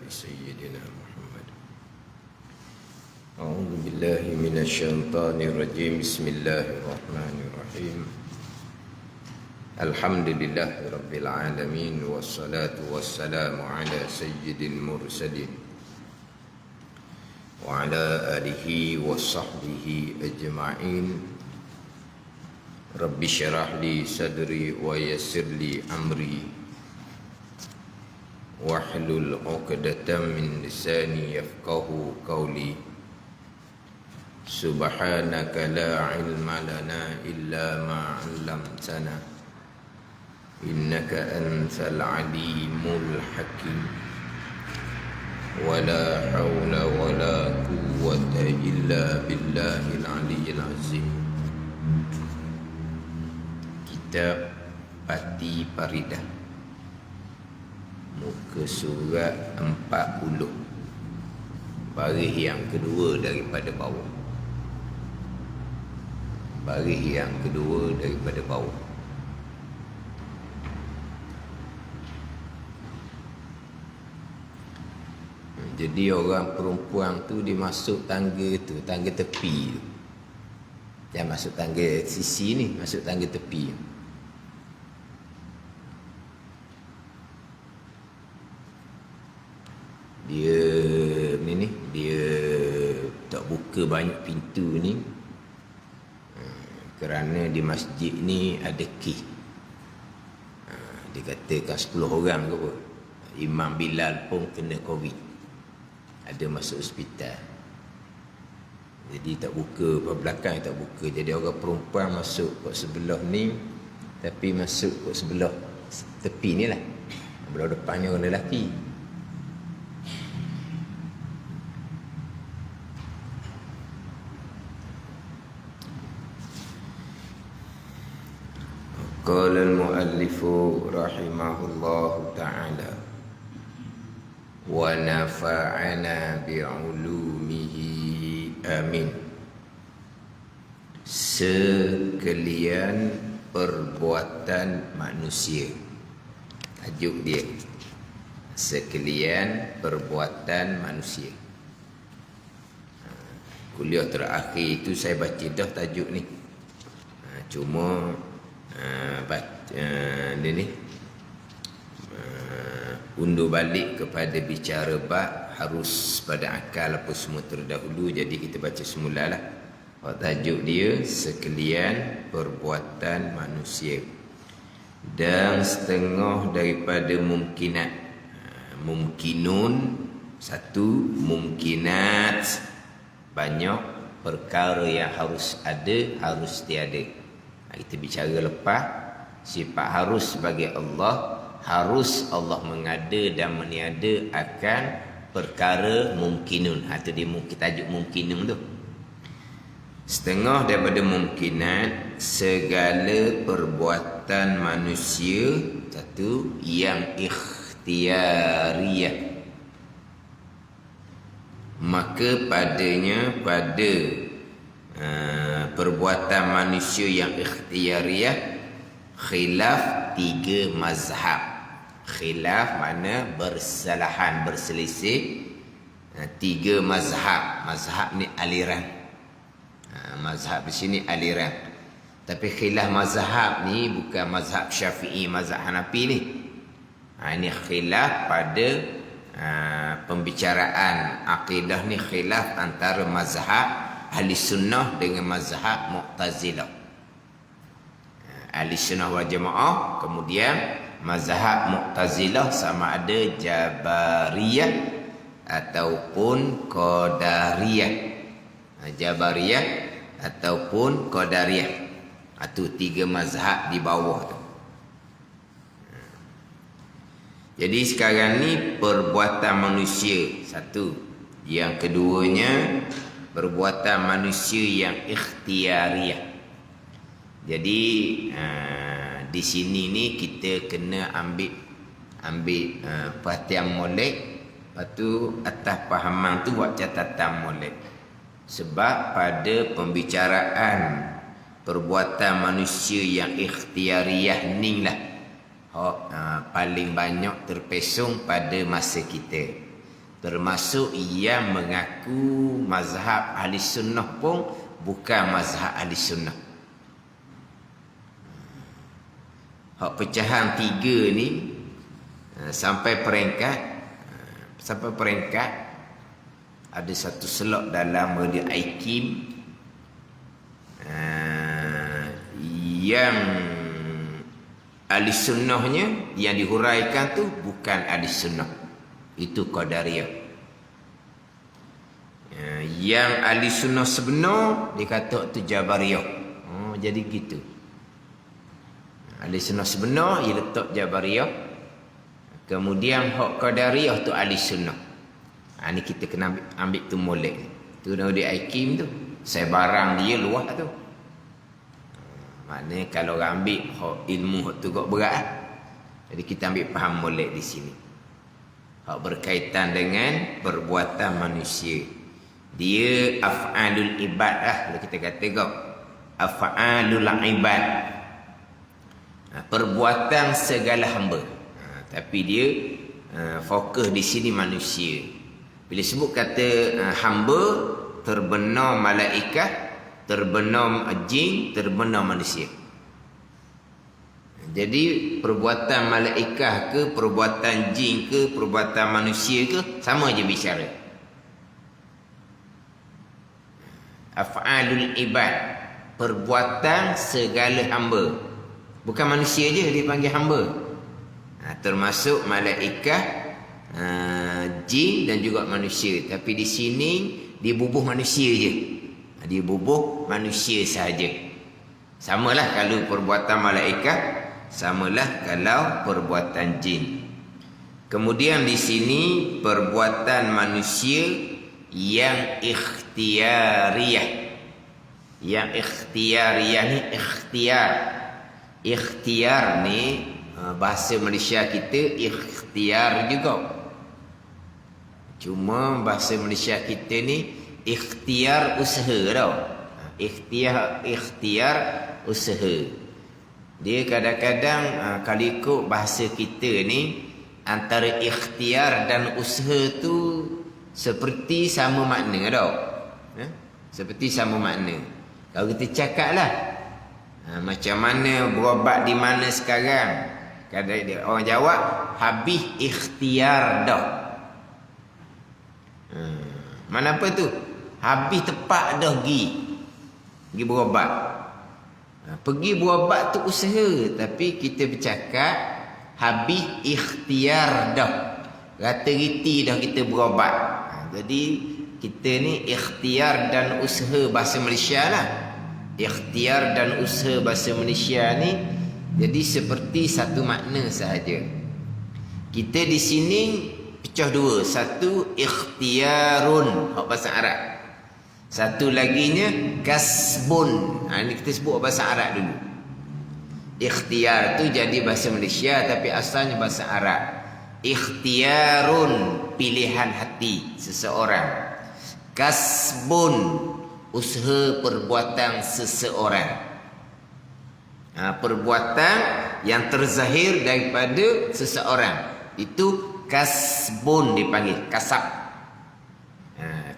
سيدنا محمد. أعوذ بالله من الشيطان الرجيم. بسم الله الرحمن الرحيم. الحمد لله رب العالمين، والصلاة والسلام على سيد المرسلين وعلى آله وصحبه أجمعين. رب اشرح لي صدري ويسر لي أمري واحلل عقدة من لساني يفقه قولي. سبحانك لا علم لنا إلا ما علمتنا إنك أنت العليم الحكيم. ولا حول ولا قوة إلا بالله العلي العظيم. Kitab Pati Parida, muka surat 40, baris yang kedua daripada bawah. Baris yang kedua daripada bawah. Jadi orang perempuan tu dia masuk tangga tu, tangga tepi tu. Jangan masuk tangga sisi ni, masuk tangga tepi. Dia tak buka banyak pintu ni kerana di masjid ni ada key. Dia katakan 10 orang ke apa. Imam Bilal pun kena COVID, ada masuk hospital. Jadi tak buka, belakang tak buka. Jadi orang perempuan masuk kat sebelah ni, tapi masuk kat sebelah tepi ni lah. Belah depannya orang lelaki. Qala al-muallif rahimahullahu ta'ala wa nafa'ana bi'ulumihi amin. Sekalian perbuatan manusia. Tajuk dia, sekalian perbuatan manusia. Kuliah terakhir itu saya baca dah tajuk ni. Cuma undur balik kepada bicara bab harus pada akal apa semua terdahulu. Jadi kita baca semula lah. Tajuk dia sekalian perbuatan manusia dan setengah daripada mumkinat. Mumkinun satu, mumkinat banyak perkara yang harus ada, harus tiada. Kita bicara lepas sifat harus sebagai Allah. Harus Allah mengada dan meniada akan perkara mumkinun. Itu dia tajuk mumkinun tu. Setengah daripada mumkinat segala perbuatan manusia. Satu, yang ikhtiariyah. Maka padanya, pada perbuatan manusia yang ikhtiariyah, khilaf 3 mazhab. Khilaf mana bersalahan, berselisih 3 mazhab. Mazhab ni aliran. Mazhab di sini aliran. Tapi khilaf mazhab ni bukan mazhab Syafi'i, mazhab Hanafi ni. Ini khilaf pada pembicaraan akidah ni, khilaf antara mazhab Ahli Sunnah dengan mazhab Mu'tazilah. Ahli Sunnah wal Jamaah, kemudian mazhab Mu'tazilah sama ada Jabariyah ataupun Qadariyah. Jabariyah ataupun Qadariyah. Itu 3 mazhab di bawah tu. Jadi sekarang ni perbuatan manusia satu. Yang keduanya perbuatan manusia yang ikhtiariyah. Jadi di sini ni kita kena ambil perhatian molek. Lepas tu atas pahaman tu buat catatan molek. Sebab pada pembicaraan perbuatan manusia yang ikhtiariyah ni lah paling banyak terpesong pada masa kita. Termasuk yang mengaku mazhab ahli sunnah pun bukan mazhab ahli sunnah. Hak pecahan 3 ni sampai peringkat ada satu slot dalam media IKIM yang ahli sunnahnya yang dihuraikan tu bukan ahli sunnah, itu Qadariyah. Yang ahli sunnah sebenar dikata tu Jabariyah. Jadi gitu. Ahli sunnah sebenar ia letak Jabariyah. Kemudian hak Qadariyah tu ahli sunnah. Ni kita kena ambil tu molek. Tu dah di IKIM tu. Saya barang dia luah tu. Maknanya kalau orang ambil hak ilmu hak tu kok berat. Jadi kita ambil faham molek di sini. Hak berkaitan dengan perbuatan manusia. Dia af'alul ibad kalau kita kata kau. Af'alul ibad. Perbuatan segala hamba. Tapi dia fokus di sini manusia. Bila sebut kata hamba, terbenar malaikat, terbenar jin, terbenar manusia. Jadi perbuatan malaikat ke, perbuatan jin ke, perbuatan manusia ke, sama je bicara. Af'alul ibad, perbuatan segala hamba. Bukan manusia je dipanggil hamba. Termasuk malaikat, jin dan juga manusia. Tapi di sini dibubuh manusia je. Dibubuh manusia sahaja. Samalah kalau perbuatan malaikat, samalah kalau perbuatan jin. Kemudian di sini perbuatan manusia yang ikhtiyariyah. Yang ikhtiyariyah ni ikhtiar. Ikhtiar ni bahasa Malaysia kita ikhtiar juga. Cuma bahasa Malaysia kita ni ikhtiar usaha tau. Ikhtiar usaha. Dia kadang-kadang kalau ikut bahasa kita ni, antara ikhtiar dan usaha tu seperti sama makna tau. Seperti sama makna. Kalau kita cakap lah, macam mana berobat di mana sekarang? Kadang orang jawab, habis ikhtiar dah. Mana apa tu? Habis tepat dah pergi berobat. Pergi berobat tu usaha, tapi kita bercakap habis ikhtiar dah. Rata-riti dah kita berobat. Jadi kita ni ikhtiar dan usaha bahasa Malaysia lah. Ikhtiar dan usaha bahasa Malaysia ni jadi seperti satu makna sahaja. Kita di sini pecah dua. Satu ikhtiarun, hak bahasa Arab. Satu laginya kasbun. Ini kita sebut bahasa Arab dulu. Ikhtiar tu jadi bahasa Malaysia tapi asalnya bahasa Arab. Ikhtiarun, pilihan hati seseorang. Kasbun, usaha perbuatan seseorang. Perbuatan yang terzahir daripada seseorang. Itu kasbun dipanggil. Kasab.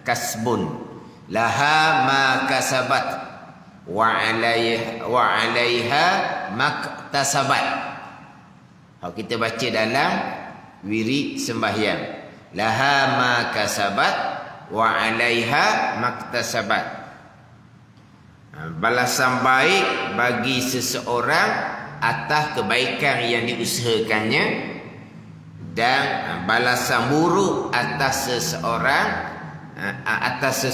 Kasbun. Laha ma kasabat wa alaiha maktasabat. Kalau kita baca dalam wirid sembahyang, laha ma kasabat wa alaiha maktasabat. Balasan baik bagi seseorang atas kebaikan yang diusahakannya, dan balasan buruk atas seseorang atas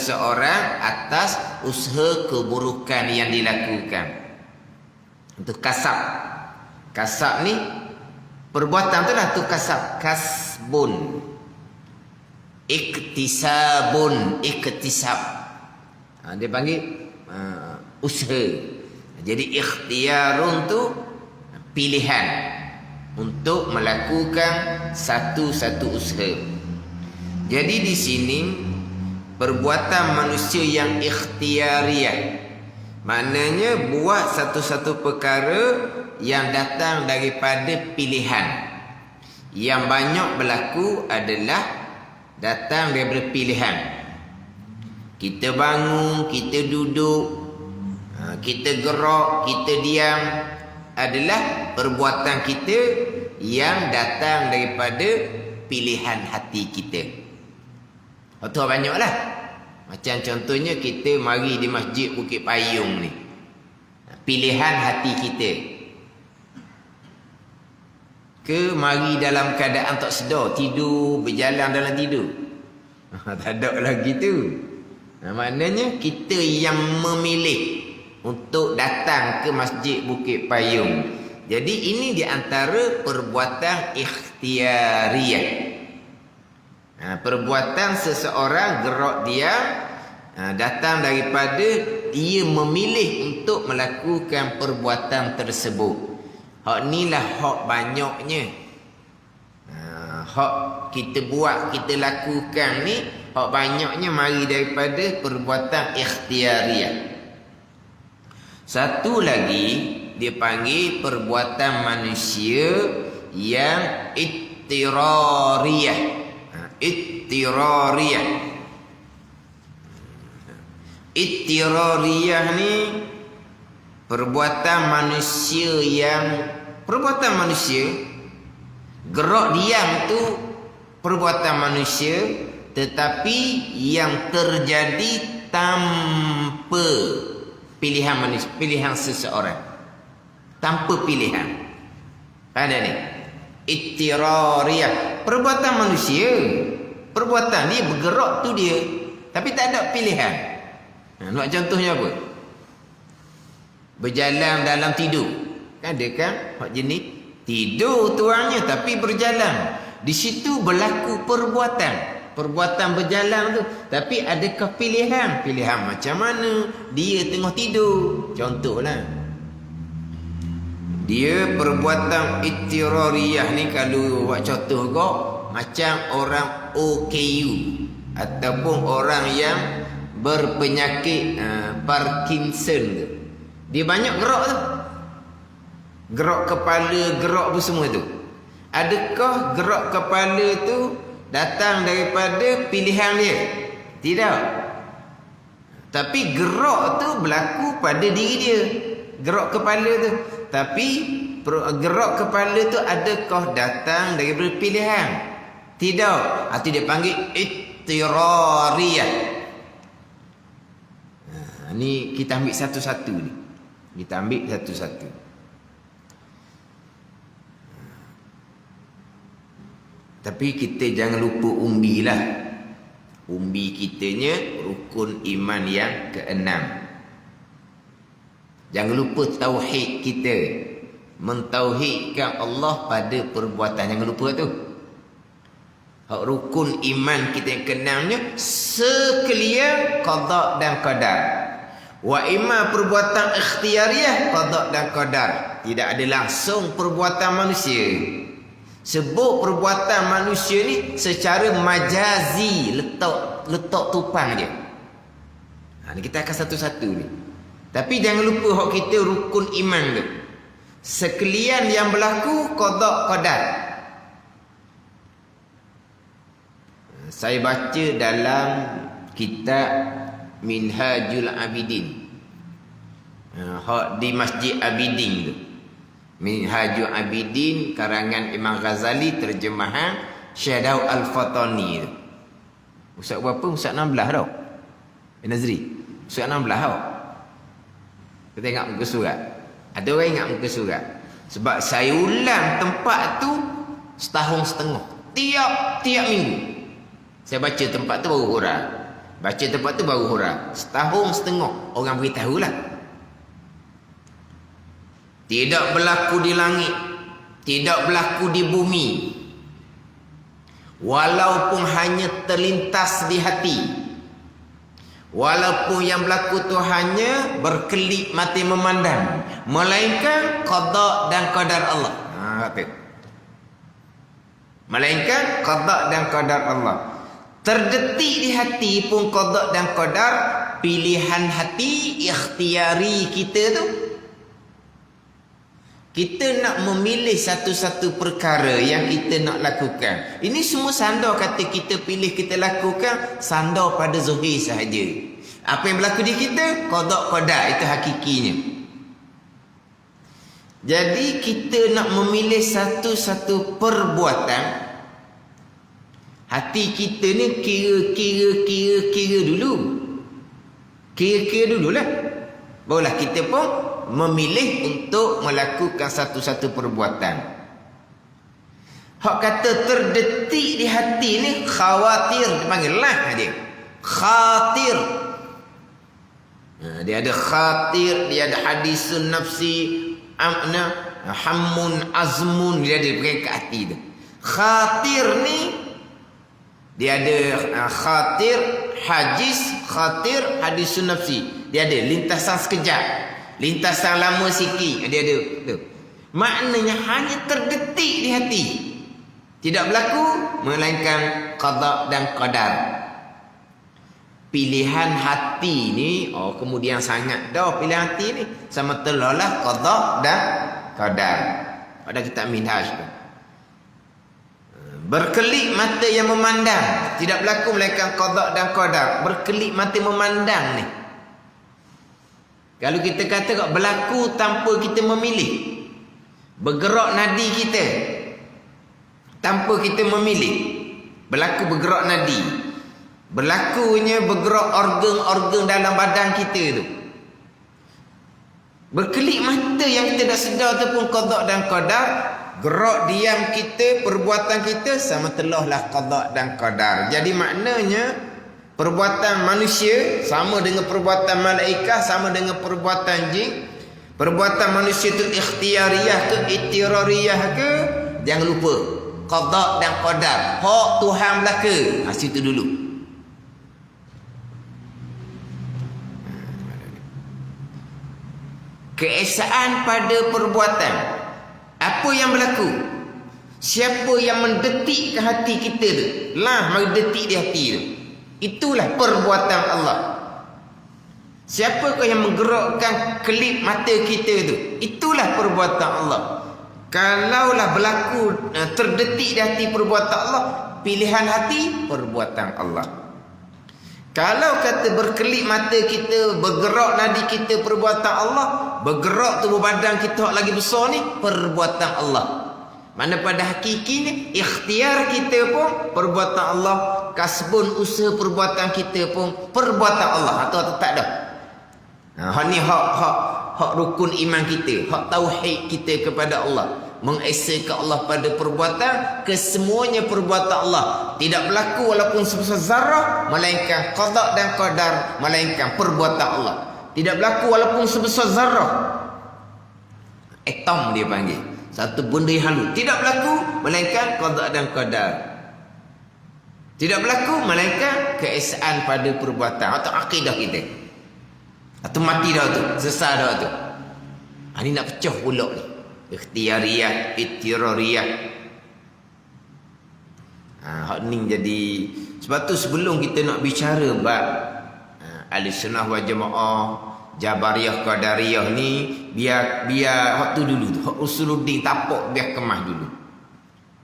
usaha keburukan yang dilakukan. Untuk kasab. Kasab ni perbuatan tu lah tu kasab. Kasbun. Iktisabun. Iktisab. Dia panggil usaha. Jadi ikhtiarun tu pilihan untuk melakukan satu-satu usaha. Jadi di sini perbuatan manusia yang ikhtiariyah, maknanya buat satu-satu perkara yang datang daripada pilihan. Yang banyak berlaku adalah datang daripada pilihan. Kita bangun, kita duduk, kita gerak, kita diam, adalah perbuatan kita yang datang daripada pilihan hati kita. Itu banyaklah. Macam contohnya kita mari di Masjid Bukit Payung ni, pilihan hati kita. Ke mari dalam keadaan tak sedar, tidur, berjalan dalam tidur. Tak ada lagi tu. Maknanya kita yang memilih untuk datang ke Masjid Bukit Payung. Jadi ini di antara perbuatan ikhtiariyah. Perbuatan seseorang gerak dia datang daripada dia memilih untuk melakukan perbuatan tersebut. Hak ni lah hak banyaknya. Hak kita buat, kita lakukan ni, hak banyaknya mari daripada perbuatan ikhtiariyah. Satu lagi dia panggil perbuatan manusia yang ittirariyah. Ittirariyah. Ittirariyah ni perbuatan manusia gerak diam tu perbuatan manusia, tetapi yang terjadi tanpa pilihan manusia, pilihan seseorang, tanpa pilihan. Ada ni ittirariyah, perbuatan manusia, perbuatan dia bergerak tu dia, tapi tak ada pilihan. Nak contohnya apa? Berjalan dalam tidur. Ada kan hak jenis tidur tuannya tapi berjalan. Di situ berlaku perbuatan. Perbuatan berjalan tu, tapi adakah pilihan? Pilihan macam mana? Dia tengah tidur. Contohlah. Dia perbuatan ittirariyah ni kalau buat contoh kau macam orang OKU ataupun orang yang berpenyakit Parkinson tu. Dia banyak gerak tu. Gerak kepala, gerak apa semua tu. Adakah gerak kepala tu datang daripada pilihan dia? Tidak. Tapi gerak tu berlaku pada diri dia. Gerak kepala tu. Tapi gerak kepala tu adakah datang daripada pilihan? Tidak. Itu dia panggil ittirariyah. Ni kita ambil satu-satu ni. Kita ambil satu-satu. Tapi kita jangan lupa umbi lah. Umbi kitanya rukun iman yang ke-6. Jangan lupa tauhid kita. Mentauhidkan Allah pada perbuatan. Jangan lupa tu. Hak rukun iman kita yang ke-6-nya sekalian qada dan qadar. Wa imma perbuatan ikhtiariyah, qada dan qadar. Tidak ada langsung perbuatan manusia. Sebut perbuatan manusia ni secara majazi, letak tupang dia. Ni kita akan satu-satu ni. Tapi jangan lupa hak kita rukun iman tu. Sekalian yang berlaku qada qadar. Saya baca dalam kitab Minhajul Abidin. Di Masjid Abidin tu. Minhajul Abidin karangan Imam Ghazali, terjemahan Syekh Daud Al-Fatani tu. Ustaz berapa? Ustaz 16 tau. Nazri. Ustaz 16 tau. Kita ingat muka surat. Ada orang ingat muka surat. Sebab saya ulang tempat tu setahun setengah. Tiap minggu. Saya baca tempat tu baru hurah. Baca tempat tu baru hurah. Setahun setengah orang beritahulah. Tidak berlaku di langit, tidak berlaku di bumi. Walaupun hanya terlintas di hati. Walaupun yang berlaku tu hanya berkelip mata memandang, melainkan qada dan qadar Allah. Melainkan qada dan qadar Allah. Terdetik di hati pun qada dan qadar, pilihan hati ikhtiari kita tu. Kita nak memilih satu-satu perkara yang kita nak lakukan. Ini semua sandar kata kita pilih, kita lakukan, sandar pada zahir sahaja. Apa yang berlaku di kita, qada qadar, itu hakikinya. Jadi kita nak memilih satu-satu perbuatan. Hati kita ni kira dulu. Kira dululah. Barulah kita pun memilih untuk melakukan satu-satu perbuatan. Hak kata terdetik di hati ni khawatir, dipanggil lah dia. Khatir. Dia ada khatir, dia ada hadisun nafsi, hammun azmun, dia ada pergi ke hati tu. Khatir ni dia ada khatir, hajis, khatir, hadisun nafsi. Dia ada lintasan sekejap, lintasan lama sikit, dia ada tu. Maknanya hanya terdetik di hati, tidak berlaku melainkan qada dan qadar. Pilihan hati ni, kemudian sangat dah pilihan hati ni sama terlalah qada dan qadar. Pada kitab Minhaj tu. Berkelip mata yang memandang, tidak berlaku melainkan qada dan qadar. Berkelip mata memandang ni, kalau kita kata berlaku tanpa kita memilih, bergerak nadi kita tanpa kita memilih, berlaku bergerak nadi, berlakunya bergerak organ-organ dalam badan kita tu. Berkelip mata yang kita dah sedar tu pun qada dan qadar. Gerak diam kita, perbuatan kita sama telahlah qada dan qadar. Jadi maknanya perbuatan manusia sama dengan perbuatan malaikat, sama dengan perbuatan jin. Perbuatan manusia itu ikhtiariyah ke ittirariyah ke, jangan lupa qada dan qadar. Hak Tuhan belaka. Situ dulu. Keesaan pada perbuatan. Apa yang berlaku? Siapa yang mendetik ke hati kita tu? Lah mendetik di hati tu. Itulah perbuatan Allah. Siapakah yang menggerakkan kelip mata kita tu? Itulah perbuatan Allah. Kalaulah berlaku terdetik di hati perbuatan Allah, pilihan hati perbuatan Allah. Kalau kata berkelip mata kita, bergerak nadi kita perbuatan Allah, bergerak tubuh badan kita lagi besar ni perbuatan Allah. Mana pada hakikinya ikhtiar kita pun perbuatan Allah, kasbun usaha perbuatan kita pun perbuatan Allah. Atau tak dah. Hak ni hak rukun iman kita, hak tauhid kita kepada Allah. Mengesakan Allah pada perbuatan, kesemuanya perbuatan Allah. Tidak berlaku walaupun sebesar zarah, melainkan qada dan qadar, melainkan perbuatan Allah. Tidak berlaku walaupun sebesar zarah. Atom dia panggil. Satu benda yang halus. Tidak berlaku melainkan qada dan qadar. Tidak berlaku melainkan keesaan pada perbuatan atau akidah kita. Atau mati dah tu, sesat dah tu. Ini nak pecah pula ni. Ikhtiariyah, ittirariyah. Hak ni jadi, sebab tu sebelum kita nak bicara bab Ahlussunnah wal Jamaah, Jabariyah, Qadariyah ni, biar hak tu dulu tu, hak usuluddin tapak biar kemas dulu.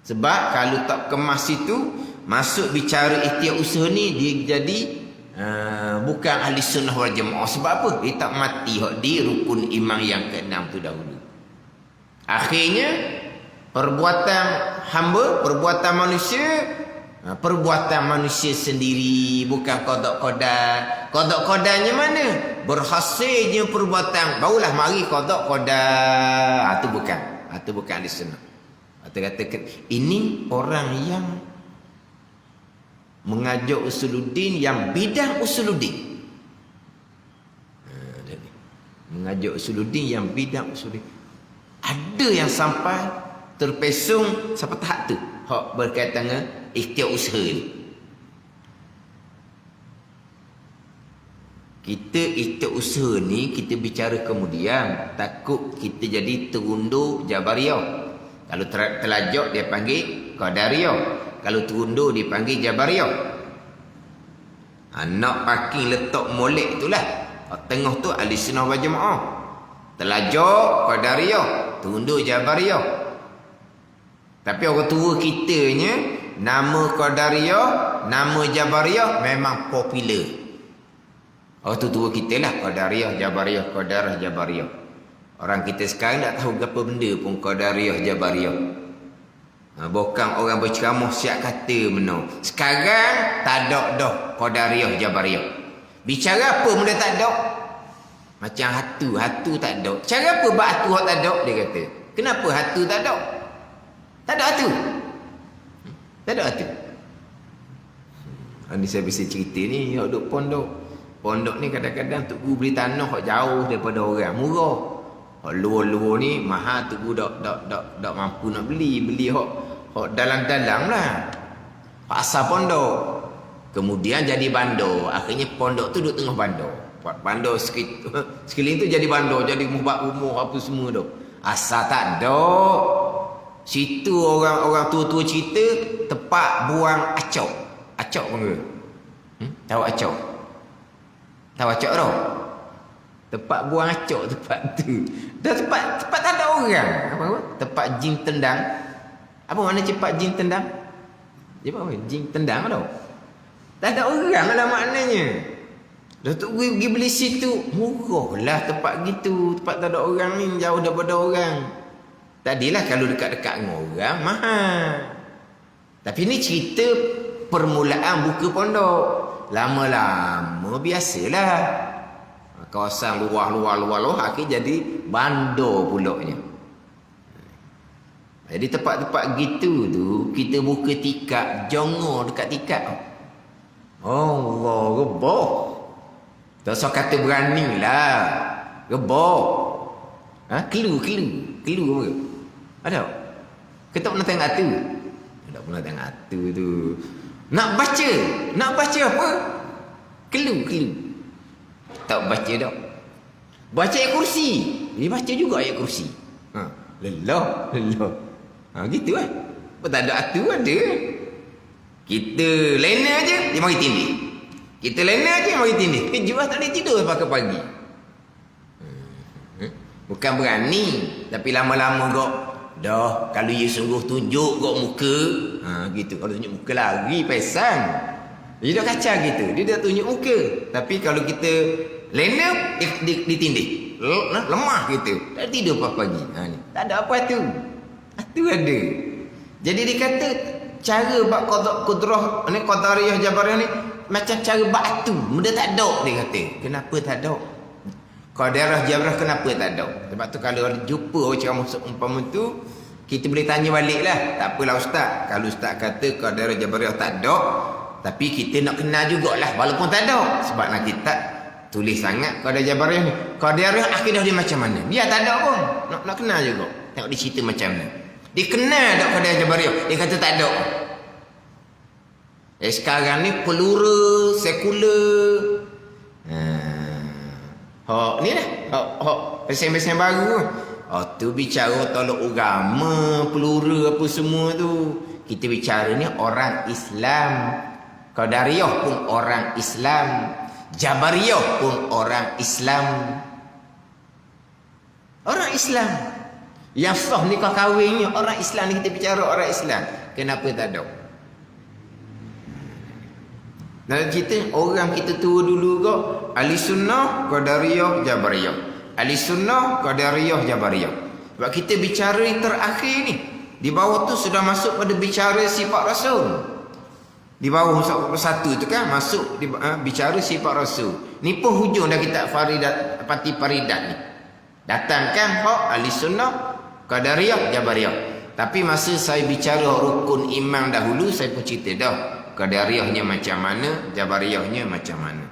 Sebab kalau tak kemas itu, masuk bicara ikhtiar usaha ni dia jadi bukan Ahlussunnah wal Jamaah. Sebab apa? Dia tak mati hak di rukun iman yang ke-6 tu dahulu. Akhirnya perbuatan hamba, perbuatan manusia sendiri, bukan qada qadar. Qada qadarnya mana? Berhasilnya perbuatan, barulah mari qada qadar. Itu bukan. Itu bukan di sana. Atau katakan ini orang yang mengajar usuluddin yang bidang usuluddin. Mengajar usuluddin yang bidang usuluddin. Ada yang sampai terpesong sampai tahap tu, hak berkaitan dengan ikhtiar usaha ni. Kita ikhtiar usaha ni kita bicara kemudian, takut kita jadi terundur Jabariyah. Kalau terlajak dia panggil Qadariyah, kalau terundur dia panggil Jabariyah. Nak parking letak molek itulah. Tengah tu Ahlussunnah wal Jamaah. Terlajak Qadariyah. tunduk Jabariyah. Tapi orang tua kitanya nama Qadariyah, nama Jabariyah memang popular. Orang tua kita lah Qadariyah, Jabariyah, Qadariyah, Jabariyah. Orang kita sekarang tak tahu apa benda pun Qadariyah, Jabariyah. Bukan orang berceramah siap kata benda. Sekarang tak ada dah Qadariyah, Jabariyah. Bicara apa benda tak ada? Macam hatu tak ada. Cara apa buat hatu tak ada? Dia kata. Kenapa hatu tak ada? Tak ada hatu. Tak ada hatu. Ini saya bisa cerita ni, hak duk pondok. Pondok ni kadang-kadang tok guru beli tanah hak jauh daripada orang, murah. Hak luar-luar ni mahal, tok guru dak mampu nak beli hak dalam-dalam lah. Pasar pondok. Kemudian jadi bandar. Akhirnya pondok tu duduk tengah bandar. Bandar sekeliling tu jadi bandar, jadi rumah apa semua tu. Asal tak ada. Situ orang tua-tua cerita tempat buang acok. Acok pun ke? Tahu acok? Tahu acok tau? Tempat buang acok tempat tu. Dah tempat tak ada orang. Apa? Tempat jin tendang. Apa makna cepat jin tendang? Dia apa? Jin tendang tau. Tak ada orang lah maknanya. Dah tu pergi beli situ. Murah lah tempat gitu. Tempat tak ada orang ni, jauh daripada orang. Tadilah kalau dekat-dekat dengan orang, mahal. Tapi ni cerita permulaan buka pondok. Lama-lama biasalah. Kawasan luar akhirnya jadi bandar pulaknya. Jadi tempat-tempat gitu tu, kita buka tikar, jongor dekat tikar. Allah, rebah. Tak usah kata berani lah. Rebah. Kelu apa? Ada? Kita tak pernah tengok tu. Tak pernah tengok tu. Nak baca apa? Kelu. Tak baca dah. Baca ayat kursi. Dia baca juga ayat kursi. Lelah. Gitu lah. Tak ada atu ada. Kita lena je, dia mari tindih. Kita lena je, mari tindih. Kejut lah, tak boleh tidur pagi-pagi. Bukan berani, tapi lama-lama kok dah kalau dia sungguh tunjuk kok muka, gitu. Kalau tunjuk muka lari pesan. Dia dah kacau gitu. Dia dah tunjuk muka. Tapi kalau kita lena ditindih. Lemah gitu. Tak tidur pagi. Ni. Tak ada apa tu. Itu ada. Jadi dia kata cara bab qudrah ni Qadariyah Jabariyah ni macam cara batu. Benda tak ada dia kata. Kenapa tak ada? Qadariyah Jabariyah kenapa tak ada? Sebab tu kalau jumpa orang ceramah umpama tu, kita boleh tanya baliklah. Tak apalah ustaz. Kalau ustaz kata Qadariyah Jabariyah tak ada, tapi kita nak kenal jugalah walaupun tak ada. Sebab nak kita tulis sangat Qadariyah Jabariyah ni. Qadariyah akidah dia macam mana? Biar tak ada pun. Nak kenal juga. Tengok dia cerita macam mana. Dia kenal tak Qadariyah Jabariyah? Dia kata tak ada. Sekarang ni pelura sekular. Ni dah. Pesen-pesen baru. Tu bicara tolak agama, pelura apa semua tu. Kita bicara ni orang Islam. Qadariyah pun orang Islam. Jabariyah pun orang Islam. Orang Islam. Yang sah nikah kahwinnya orang Islam ni, kita bicara orang Islam. Kenapa tak ada? Dan kita orang kita tua dulu kok ahli sunnah Qadariyah Jabariyah. Ahli sunnah Qadariyah Jabariyah. Sebab kita bicara yang terakhir ni, di bawah tu sudah masuk pada bicara sifat Rasul. Di bawah satu tu kan masuk bicara sifat Rasul. Ni pun hujung dah kitab Faridat, Pati Faridat ni. Datangkan hak ahli sunnah Qadariyah Jabariyah. Tapi masa saya bicara rukun iman dahulu, saya pun cerita dah Qadariyahnya macam mana, Jabariyahnya macam mana.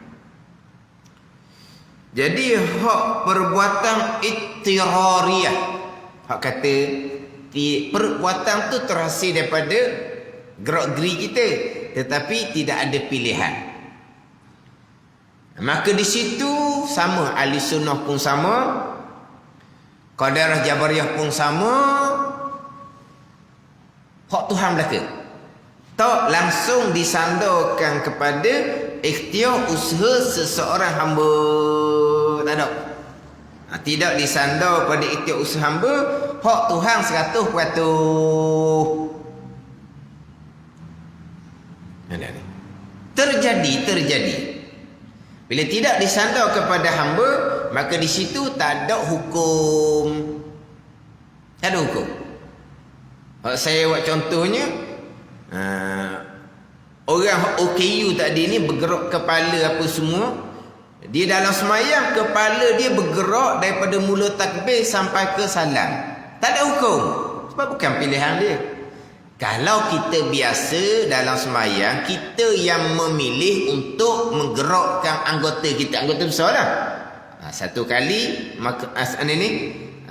Jadi hak perbuatan ittirariyah, hak kata perbuatan tu terhasil daripada gerak-geri kita, tetapi tidak ada pilihan. Maka di situ sama, ahli sunnah pun sama, Qadariyah Jabariyah pun sama. Hak Tuhan belaka tak langsung disandarkan kepada ikhtiar usaha seseorang hamba. Tak ada. Tidak disandar pada ikhtiar usaha hamba, hak Tuhan 100%. Terjadi. Bila tidak disandar kepada hamba, maka di situ tak ada hukum. Tak ada hukum. Kalau saya buat contohnya, orang OKU tadi ni bergerak kepala apa semua. Dia dalam semayang, kepala dia bergerak daripada mula takbir sampai ke salam. Tak ada hukum. Sebab bukan pilihan dia. Kalau kita biasa dalam semayang, kita yang memilih untuk menggerakkan anggota kita. Anggota besar lah. Satu kali,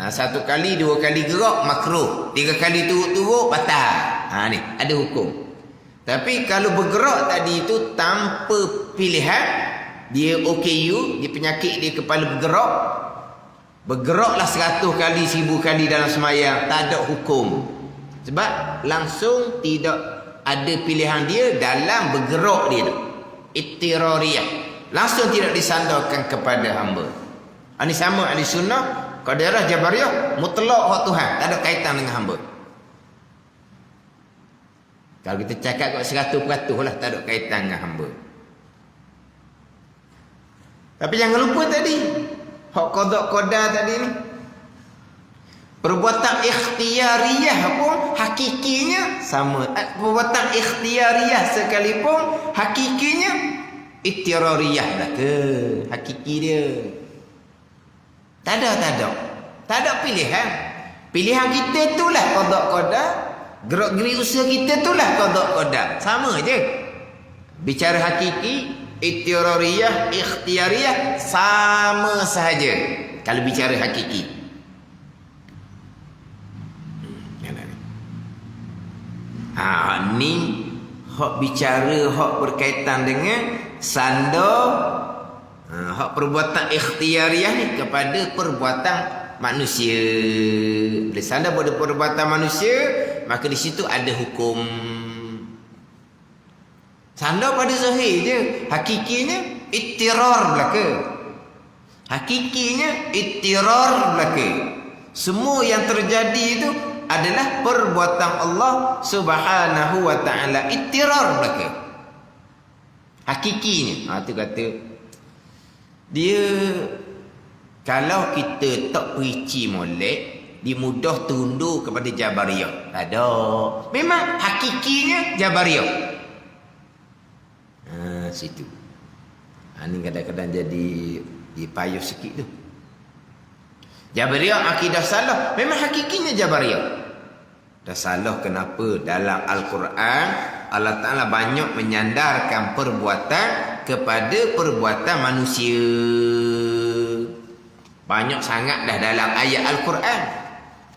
satu kali, dua kali gerak, makruh. 3 kali turut-turut, batal. Ni, ada hukum. Tapi kalau bergerak tadi itu tanpa pilihan, dia OKU, dia penyakit dia kepala bergerak. Bergeraklah 100 kali, 1000 kali dalam semayang. Tak ada hukum. Sebab langsung tidak ada pilihan dia dalam bergerak dia tu. Ittirariyah. Langsung tidak disandarkan kepada hamba. Ini sama ahli sunnah, qadariyah, jabariyah, mutlak hak Tuhan. Tak ada kaitan dengan hamba. Kalau kita cakap kat 100% lah, tak ada kaitan dengan hamba. Tapi jangan lupa tadi, hak qada tadi ni. Perbuatan ikhtiyariyah pun hakikinya sama. Perbuatan ikhtiyariyah sekalipun hakikinya ittirariyah lah ke hakiki dia. Tak ada pilihan. Pilihan kita itulah qada. Gerak-geri usaha kita itulah qada. Sama je. Bicara hakiki, ittirariyah, ikhtiyariyah sama sahaja. Kalau bicara hakiki. Ni hak bicara hak berkaitan dengan sandar hak perbuatan ikhtiyariyah ni kepada perbuatan manusia. Bila sandar pada perbuatan manusia, maka di situ ada hukum. Sandar pada zahir je, hakikinya ittirar belaka. Hakikinya ittirar belaka. Semua yang terjadi itu adalah perbuatan Allah Subhanahu wa ta'ala. Ittirar belaka. Hakikinya. Itu kata dia, kalau kita tak perici molek, dia mudah tunduk kepada Jabariyah. Tak ada. Memang hakikinya Jabariyah. Situ. Ini kadang-kadang jadi payuh sikit tu. Jabariyah akidah salah. Memang hakikinya Jabariyah. Dah salah kenapa? Dalam Al-Quran Allah Ta'ala banyak menyandarkan perbuatan kepada perbuatan manusia. Banyak sangat dah dalam ayat Al-Quran.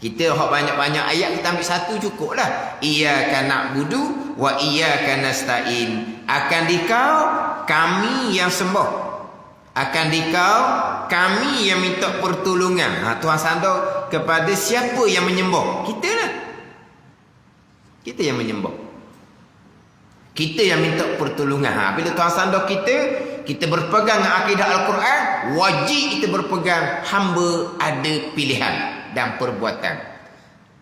Kita banyak-banyak ayat, kita ambil satu cukup lah. Iyyaka na'budu wa iyyaka nasta'in. Akan dikau kami yang sembah, akan dikau kami yang minta pertolongan. Tuhan sandar kepada siapa yang menyembah? Kita lah. Kita yang menyembah, kita yang minta pertolongan. Bila Tuhan sandar kita berpegang dengan akidah Al-Quran, wajib kita berpegang hamba ada pilihan dan perbuatan.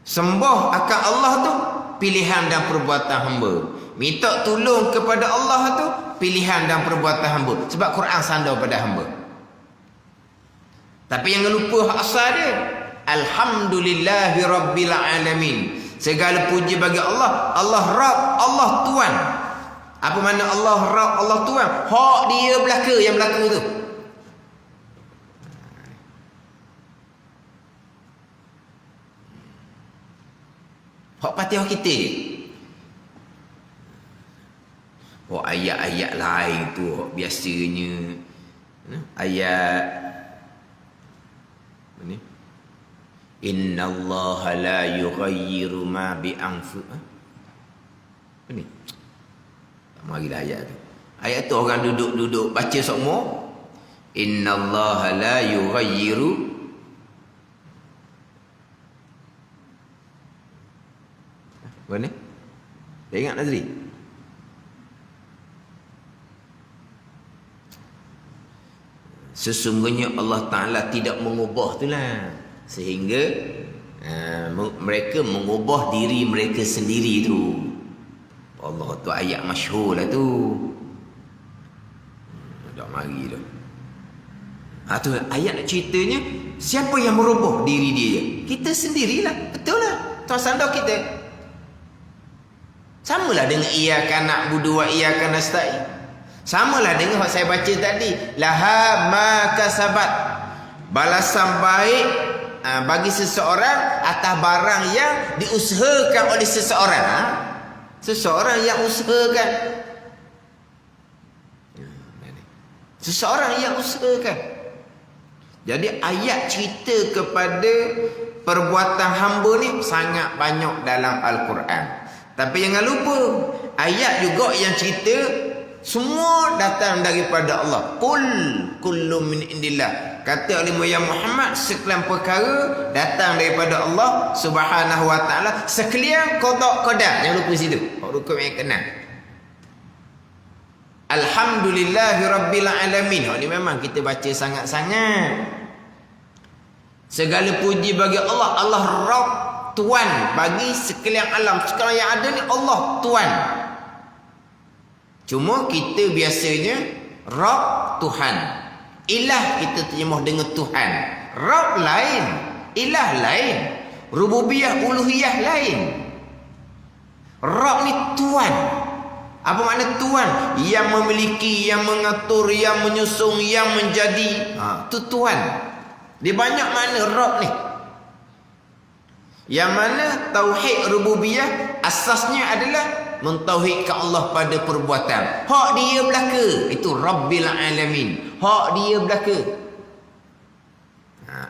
Sembah akan Allah tu pilihan dan perbuatan hamba. Minta tolong kepada Allah tu pilihan dan perbuatan hamba. Sebab Quran sandar pada hamba. Tapi jangan lupa hak asal dia. Alhamdulillahi Rabbil Alamin. Segala puji bagi Allah. Allah Rabb, Allah Tuhan. Apa makna Allah Rabb, Allah Tuhan? Hak dia belaka, yang berlaku tu. Hak Fatihah kita. Oh, ayat-ayat lain tu hak biasanya ayat ni, innallaha la yughayyiru ma bi anfusihim. Apa ni? Marilah ayat tu. Ayat tu orang duduk baca semua. Innallaha la yughayyiru. Apa ni? Dah ingat Nazri? Sesungguhnya Allah Ta'ala tidak mengubah tu lah. Sehingga Mereka mengubah diri mereka sendiri tu. Allah tu ayat masyhur lah tu. Dah mari dah. Tu ayat nak ceritanya siapa yang merubah diri dia? Kita sendirilah. Betul lah. Tuan sandar kita. Samalah dengan iyyaka na'budu wa iyyaka nasta'in. Samalah dengan yang saya baca tadi. Laha ma kasabat. Balasan baik bagi seseorang atas barang yang diusahakan oleh seseorang. Seseorang yang usahakan. Seseorang yang usahakan. Jadi ayat cerita kepada perbuatan hamba ni sangat banyak dalam Al-Quran. Tapi jangan lupa, ayat juga yang cerita semua datang daripada Allah. Qul kullu min indillah. Kata oleh Muhammad Muhammad, sekalian perkara datang daripada Allah Subhanahu wa taala. Sekalian qada qadar. Jangan lupa situ. Rukun yang keenam. Alhamdulillahi rabbil alamin. Ini memang kita baca sangat-sangat. Segala puji bagi Allah. Allah Rabb, Tuan bagi sekalian alam. Sekarang yang ada ni Allah Tuan. Cuma kita biasanya Rabb Tuhan. Ilah kita terjemah dengan Tuhan. Rabb lain, ilah lain, rububiyah uluhiyah lain. Rabb ni Tuan. Apa makna Tuan? Yang memiliki, yang mengatur, yang menyusung, yang menjadi. Itu Tuan. Dia banyak makna Rabb ni. Yang mana tauhid rububiyah asasnya adalah mentauhidkan Allah pada perbuatan. Hak dia belaka, itu Rabbil Alamin. Hak dia belaka.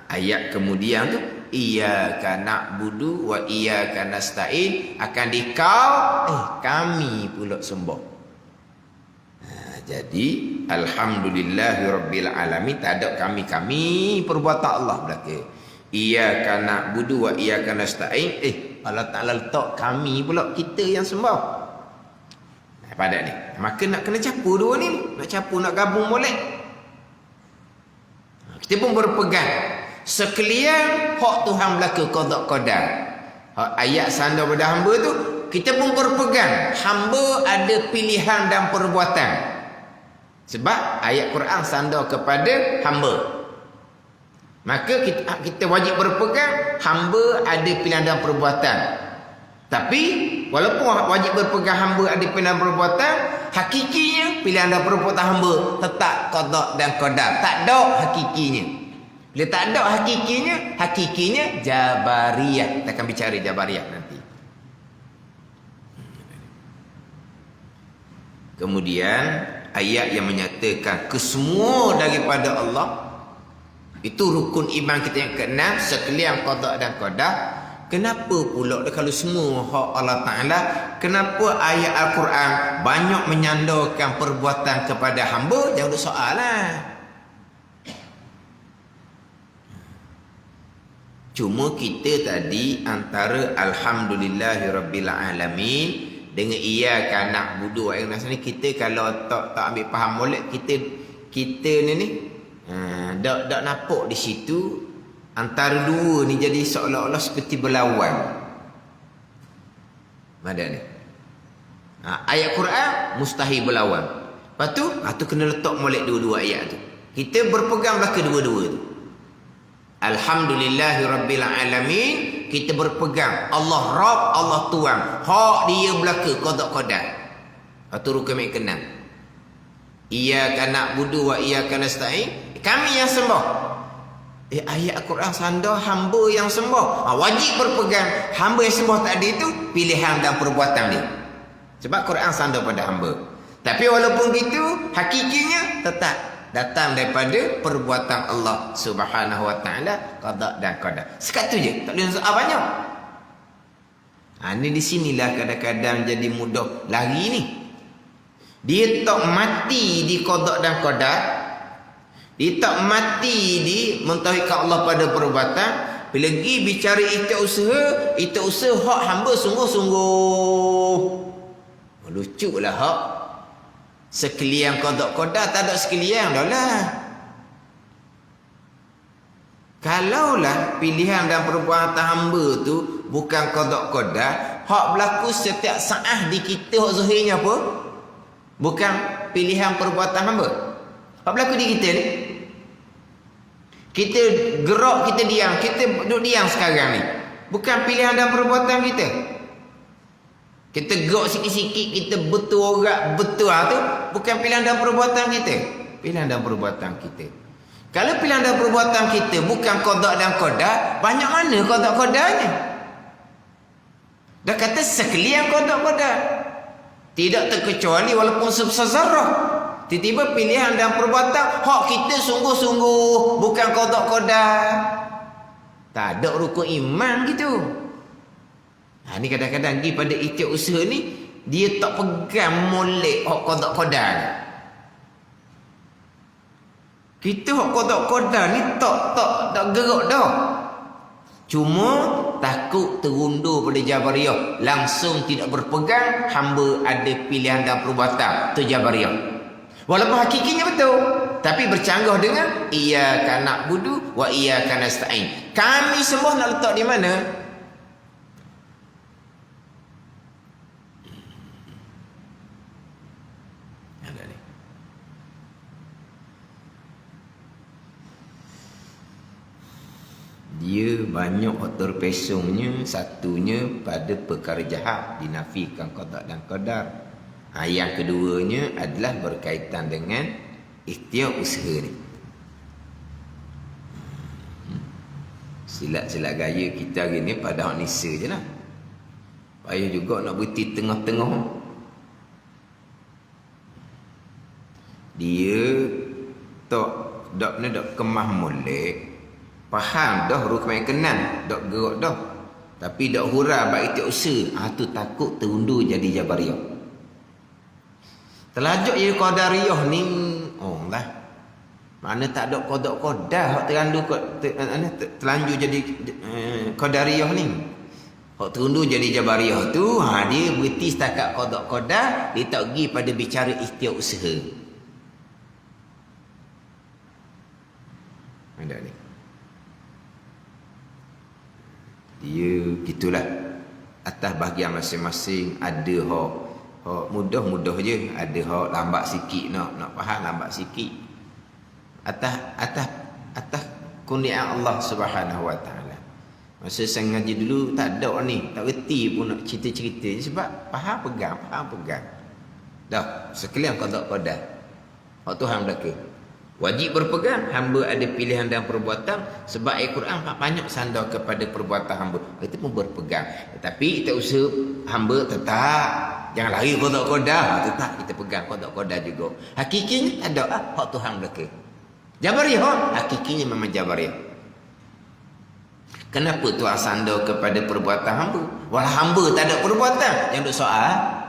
Ayat kemudian tu iyyaka na'budu wa iyyaka nasta'in, akan dikau kami pula sembah. Jadi alhamdulillahi rabbil alamin, tak ada kami perbuatan Allah belaka. Iyyaka na'budu wa iyyaka nasta'in, Allah Taala letak kami pula, kita yang sembah. Pada ni maka nak kena campur dua ni, nak campur nak gabung boleh. Kita pun berpegang sekalian hak Tuhan belaka qada qadar. Ayat sandar pada hamba tu kita pun berpegang hamba ada pilihan dan perbuatan. Sebab ayat Quran sandar kepada hamba. Maka kita wajib berpegang hamba ada pilihan dan perbuatan. Tapi walaupun wajib berpegang hamba ada pilihan dan perbuatan, hakikinya pilihan dan perbuatan hamba tetap qada dan qadar. Tak ada hakikinya. Bila tak ada hakikinya Jabariyah. Kita akan bicara Jabariyah nanti. Kemudian ayat yang menyatakan kesemua daripada Allah, itu rukun iman kita yang keenam, sekalian qada dan qadar. Kenapa pula kalau semua hak Allah Ta'ala, kenapa ayat Al-Quran banyak menyandarkan perbuatan kepada hamba? Jangan ada soal lah. Cuma kita tadi antara alhamdulillahirabbil-alamin dengan iyyaka na'budu wa iyyaka nasta'in, kita kalau tak ambil faham molek, kita ni dak nampak di situ antara dua ni jadi seolah-olah seperti berlawan. Mana ni? Ayat Quran mustahil berlawan. Lepas tu, kena letak molek dua-dua ayat tu. Kita berpeganglah kedua-dua tu. Alhamdulillahirabbil alamin, kita berpegang Allah Rabb, Allah Tuhan. Hak dia belaka qada qadar. Atau rukun yang keenam. Iyyaka na'budu wa iyyaka nasta'in, kami yang sembah. Ayat Al-Quran sandar hamba yang sembah. Wajib berpegang hamba yang sembah tadi itu pilihan dan perbuatan dia. Sebab Quran sandar pada hamba. Tapi walaupun gitu, hakikinya tetap datang daripada perbuatan Allah Subhanahu wa taala, qada dan qadar. Sekat tu je, tak boleh soal banyak. Ni di sinilah kadang-kadang jadi mudah lari ni. Dia tak mati di qada dan qadar. Dia tak mati di mentauhidkan Allah pada perbuatan. Bila pergi bicara itu usaha hak hamba sungguh-sungguh. Lucu lah hak. Sekalian qada qadar tak ada sekalian dah lah. Kalaulah pilihan dan perbuatan hamba tu bukan qada qadar, hak berlaku setiap saat di kita hak zahirnya apa? Bukan pilihan perbuatan hamba. Hak berlaku di kita ni. Kita gerak, kita diam, kita duduk diam sekarang ni. Bukan pilihan dan perbuatan kita. Kita gerak sikit-sikit, kita betul orang, betul tu bukan pilihan dan perbuatan kita. Pilihan dan perbuatan kita. Kalau pilihan dan perbuatan kita bukan qada dan qadar, banyak mana qada qadarnya? Dah kata sekalian qada qadar. Tidak terkecuali walaupun sebesar zarah. Tiba-tiba pilihan dan perbuatan hak kita sungguh-sungguh bukan qada qadar. Tak ada rukun iman gitu. Ni kadang-kadang pergi pada ikhtiar usaha ni, dia tak pegang molek hak qada qadar. Kita hak qada qadar ni tak gerak dah. Cuma takut terundur pada Jabariyah, langsung tidak berpegang, hamba ada pilihan dan perbuatan, tu Jabariyah. Walaupun hakikinya betul, tapi bercanggah dengan iyyaka na'budu wa iyyaka nasta'in. Kami semua nak letak di mana? Dia banyak terpesongnya, satunya pada perkara jahat, dinafikan qada dan qadar. Yang keduanya adalah berkaitan dengan ikhtiar usaha ni. Silat-silat gaya kita hari ni pada hak nisa je lah. Payah juga nak berhenti tengah-tengah. Dia tak kemah molek. Faham dah rukun yang kenan, dak gerak dah. Tapi dak hura baik ikhtiar usaha, tu takut terundur jadi Jabariyah. Terlajuk jadi Qadariyah ni, lah. Mana tak ada qada qadar hak terlanjur jadi Qadariyah ni. Hak terundur jadi Jabariyah tu, dia berhenti setakat qada qadar, dia tak pergi pada bicara ikhtiar usaha. Ada ni. Dia gitulah. Atas bahagian masing-masing ada hak mudah-mudah je, ada hak lambat sikit nak faham, lambat sikit. Atas kurniaan Allah Subhanahu Wa Taala. Masa saya ngaji dulu tak ada ni, tak reti pun nak cerita-cerita je sebab faham pegang. Dah, sekalian qada qadar. Hak Tuhan belaka. Wajib berpegang, hamba ada pilihan dan perbuatan sebab Al-Quran banyak sandar kepada perbuatan hamba. Kita pun berpegang. Tetapi kita usaha hamba tetap jangan lari qada qadar, tetap kita pegang qada qadar juga. Hakikinya ada hak Tuhan belaka. Jabariyah hakikinya memang Jabariyah. Kenapa Tuhan sandar kepada perbuatan hamba? Walau hamba tak ada perbuatan, yang duk soal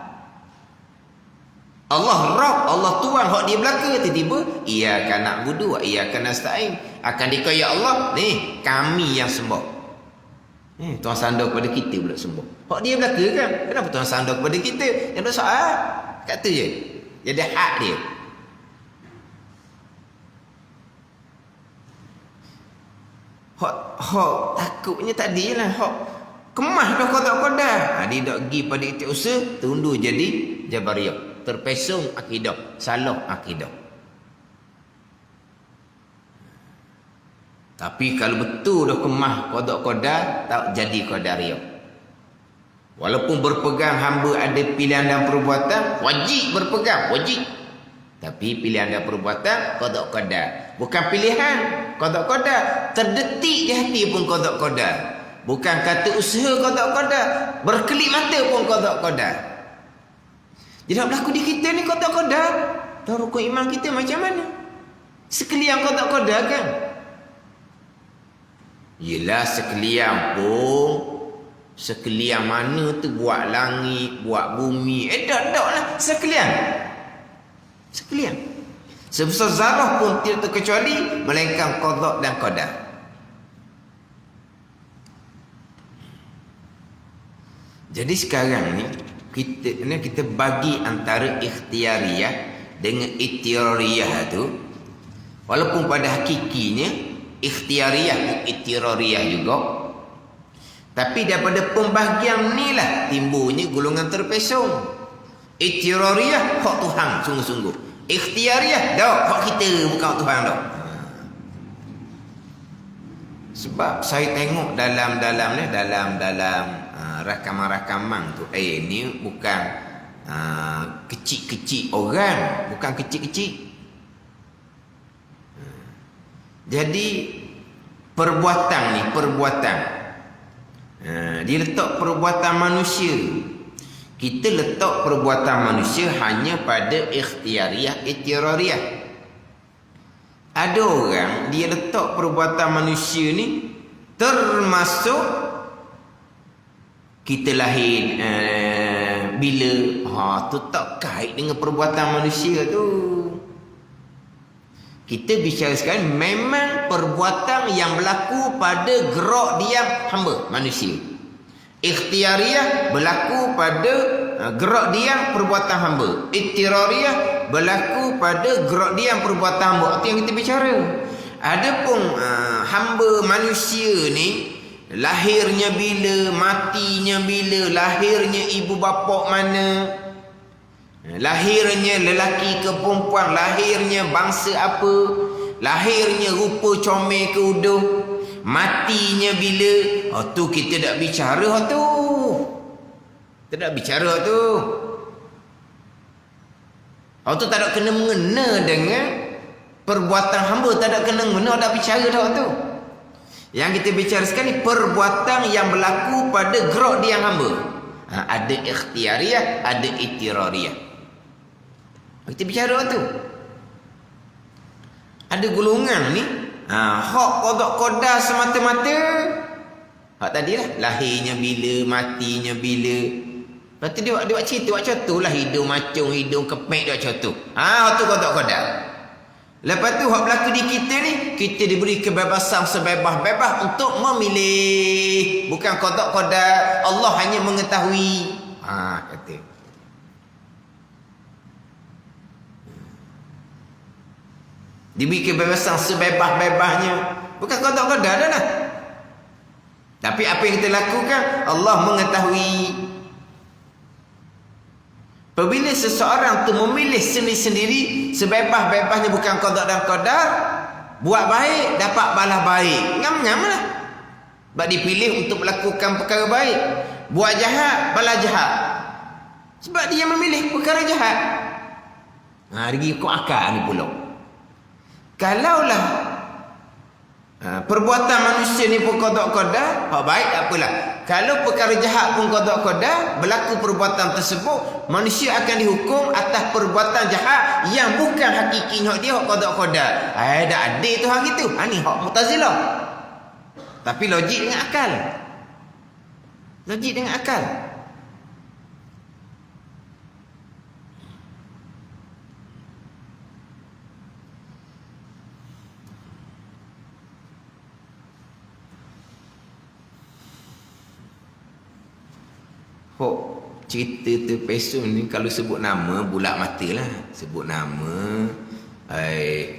Allah Rabb, Allah Tuhan hak dia belaka, tiba-tiba iyyaka na'budu wa iyyaka nasta'in. Akan dikaya Allah, ni kami yang sembah. Tuhan sandar kepada kita pula sembah. Hak dia belaka kan? Kenapa Tuhan sandar kepada kita? Yang dah soal, kata je. Jadi hak dia. Hak takutnya tadi lah, hak kemah dah qada qadar. Dia dak pergi pada ikhtiar usaha, terundur jadi Jabariyah. Terpesong akidah, salah akidah. Tapi kalau betul dah kemah qada qadar, tak jadi Qadariyah. Walaupun berpegang hamba ada pilihan dan perbuatan, wajib berpegang, wajib. Tapi pilihan dan perbuatan qada qadar. Bukan pilihan qada qadar, terdetik di hati pun qada qadar. Bukan kata usaha qada qadar, berkelip mata pun qada qadar. Jadi berlaku di kita ni qada qadar. Tahu rukun iman kita macam mana? Sekalian qada qadar kan? Yelah sekalian pun, sekalian mana tu buat langit, buat bumi, tak lah sekalian. Sekalian. Sebesar zarah pun tidak terkecuali melainkan qada dan qadar. Jadi sekarang ni kita bagi antara ikhtiariyah dengan ikhtiariyah tu, walaupun pada hakikinya ikhtiariyah, ittirariyah juga. Tapi daripada pembahagian ni lah timbulnya golongan terpesong. Ittirariyah hak Tuhan sungguh-sungguh. Ikhtiariyah dah hak kita bukan Tuhan dah. Sebab saya tengok dalam rakaman-rakaman tu, ni bukan kecil-kecil orang, bukan kecil-kecil. Jadi perbuatan ni, dia letak perbuatan manusia. Kita letak perbuatan manusia hanya pada ikhtiariyah, ittirariyah. Ada orang dia letak perbuatan manusia ni termasuk kita lahir bila, tu tak kait dengan perbuatan manusia tu. Kita bicara sekarang memang perbuatan yang berlaku pada gerak diam hamba manusia. Ikhtiariyah berlaku pada gerak diam perbuatan hamba. Ittirariyah berlaku pada gerak diam perbuatan hamba. Itu yang kita bicara. Adapun hamba manusia ni lahirnya bila, matinya bila, lahirnya ibu bapa mana, lahirnya lelaki ke perempuan, lahirnya bangsa apa, lahirnya rupa comel ke uduh, matinya bila, tu kita tak bicara tu. Kita tak bicara tu. Tu tak ada kena mengena dengan perbuatan hamba, tak ada kena mengena, tak bicara dah tu. Yang kita bicara sekarang ni perbuatan yang berlaku pada gerak diam hamba. Ada ikhtiariyah, ada ittirariyah. Kita bicara tu. Ada golongan ni hak qada qadar semata-mata. Hak tadilah lahirnya bila, matinya bila. Lepas tu dia buat cerita, buat contoh lah hidung macung, hidung kepek, dia buat contoh. Hak tu qada qadar. Lepas tu hak berlaku di kita ni, kita diberi kebebasan sebebas-bebas untuk memilih. Bukan qada qadar, Allah hanya mengetahui. Kata. Diberi kebebasan sebebas-bebasnya. Bukan qada qadar dah lah. Tapi apa yang kita lakukan, Allah mengetahui. Apabila seseorang tu memilih sendiri-sendiri sebebas-bebasnya, bukan qada dan qadar, buat baik dapat balas baik, ngam-ngam lah. Sebab dipilih untuk melakukan perkara baik. Buat jahat, balas jahat. Sebab dia memilih perkara jahat. Dia ikut akal ni pula. Kalaulah perbuatan manusia ni pun qada qadar, baik tak apalah. Kalau perkara jahat pun qada qadar, berlaku perbuatan tersebut, manusia akan dihukum atas perbuatan jahat yang bukan hakikinya dia hak qada qadar. Dah adil tu hang gitu. Ni hak Mu'tazilah. Tapi logik dengan akal. Logik dengan akal. Cerita terpesong ni kalau sebut nama bulat mata lah. Sebut nama,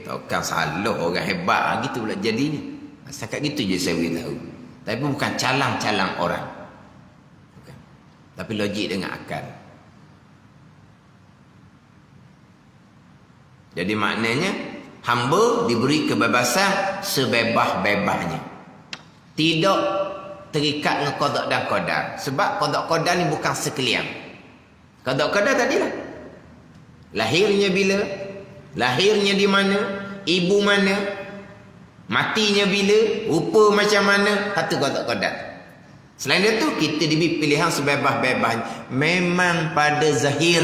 takkan salah orang hebat gitu pula jadinya. Setakat gitu je saya beritahu. Tapi bukan calang-calang orang, bukan. Tapi logik dengan akal. Jadi maknanya hamba diberi kebebasan sebebas-bebasnya, tidak terikat dengan qada dan qadar. Sebab qada qadar ni bukan sekalian. Qada qadar tadilah lahirnya bila, lahirnya di mana, ibu mana, matinya bila, rupa macam mana, kata qada qadar. Selain itu kita diberi pilihan sebebas-bebasnya. Memang pada zahir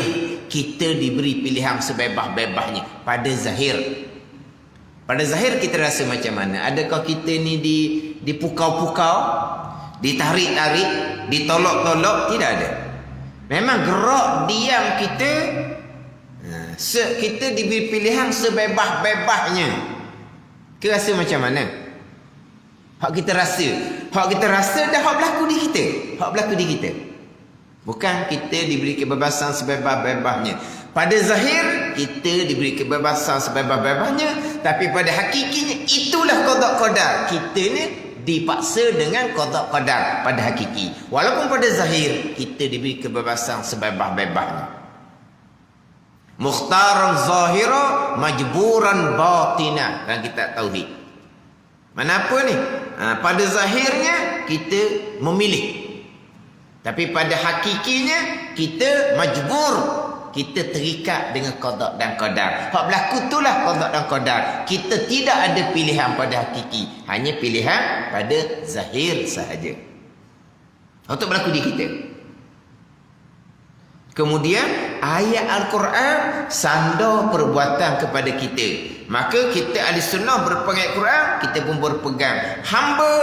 kita diberi pilihan sebebas-bebasnya. Pada zahir. Pada zahir kita rasa macam mana? Adakah kita ni dipukau-pukau, ditarik-tarik, ditolok-tolok? Tidak ada. Memang gerak diam kita, kita diberi pilihan sebebas-bebasnya. Kita rasa macam mana? Hak kita rasa. Hak kita rasa dah hak berlaku di kita. Hak berlaku di kita. Bukan kita diberi kebebasan sebebas-bebasnya. Pada zahir kita diberi kebebasan sebebas-bebasnya, Tapi pada hakikinya itulah qada qadar. Kita ni dipaksa dengan qada qadar pada hakiki. Walaupun pada zahir kita diberi kebebasan sebebas-bebasnya. Mukhtaran zahira majburan batina, kan kita tauhid. Kenapa ni? Pada zahirnya kita memilih. Tapi pada hakikinya kita majbur, kita terikat dengan qada dan qadar. Hak berlaku itulah qada dan qadar. Kita tidak ada pilihan pada hakiki, hanya pilihan pada zahir sahaja. Untuk berlaku di kita. Kemudian ayat Al-Quran sandar perbuatan kepada kita. Maka kita ahli sunnah berpegang Quran, kita pun berpegang. Hamba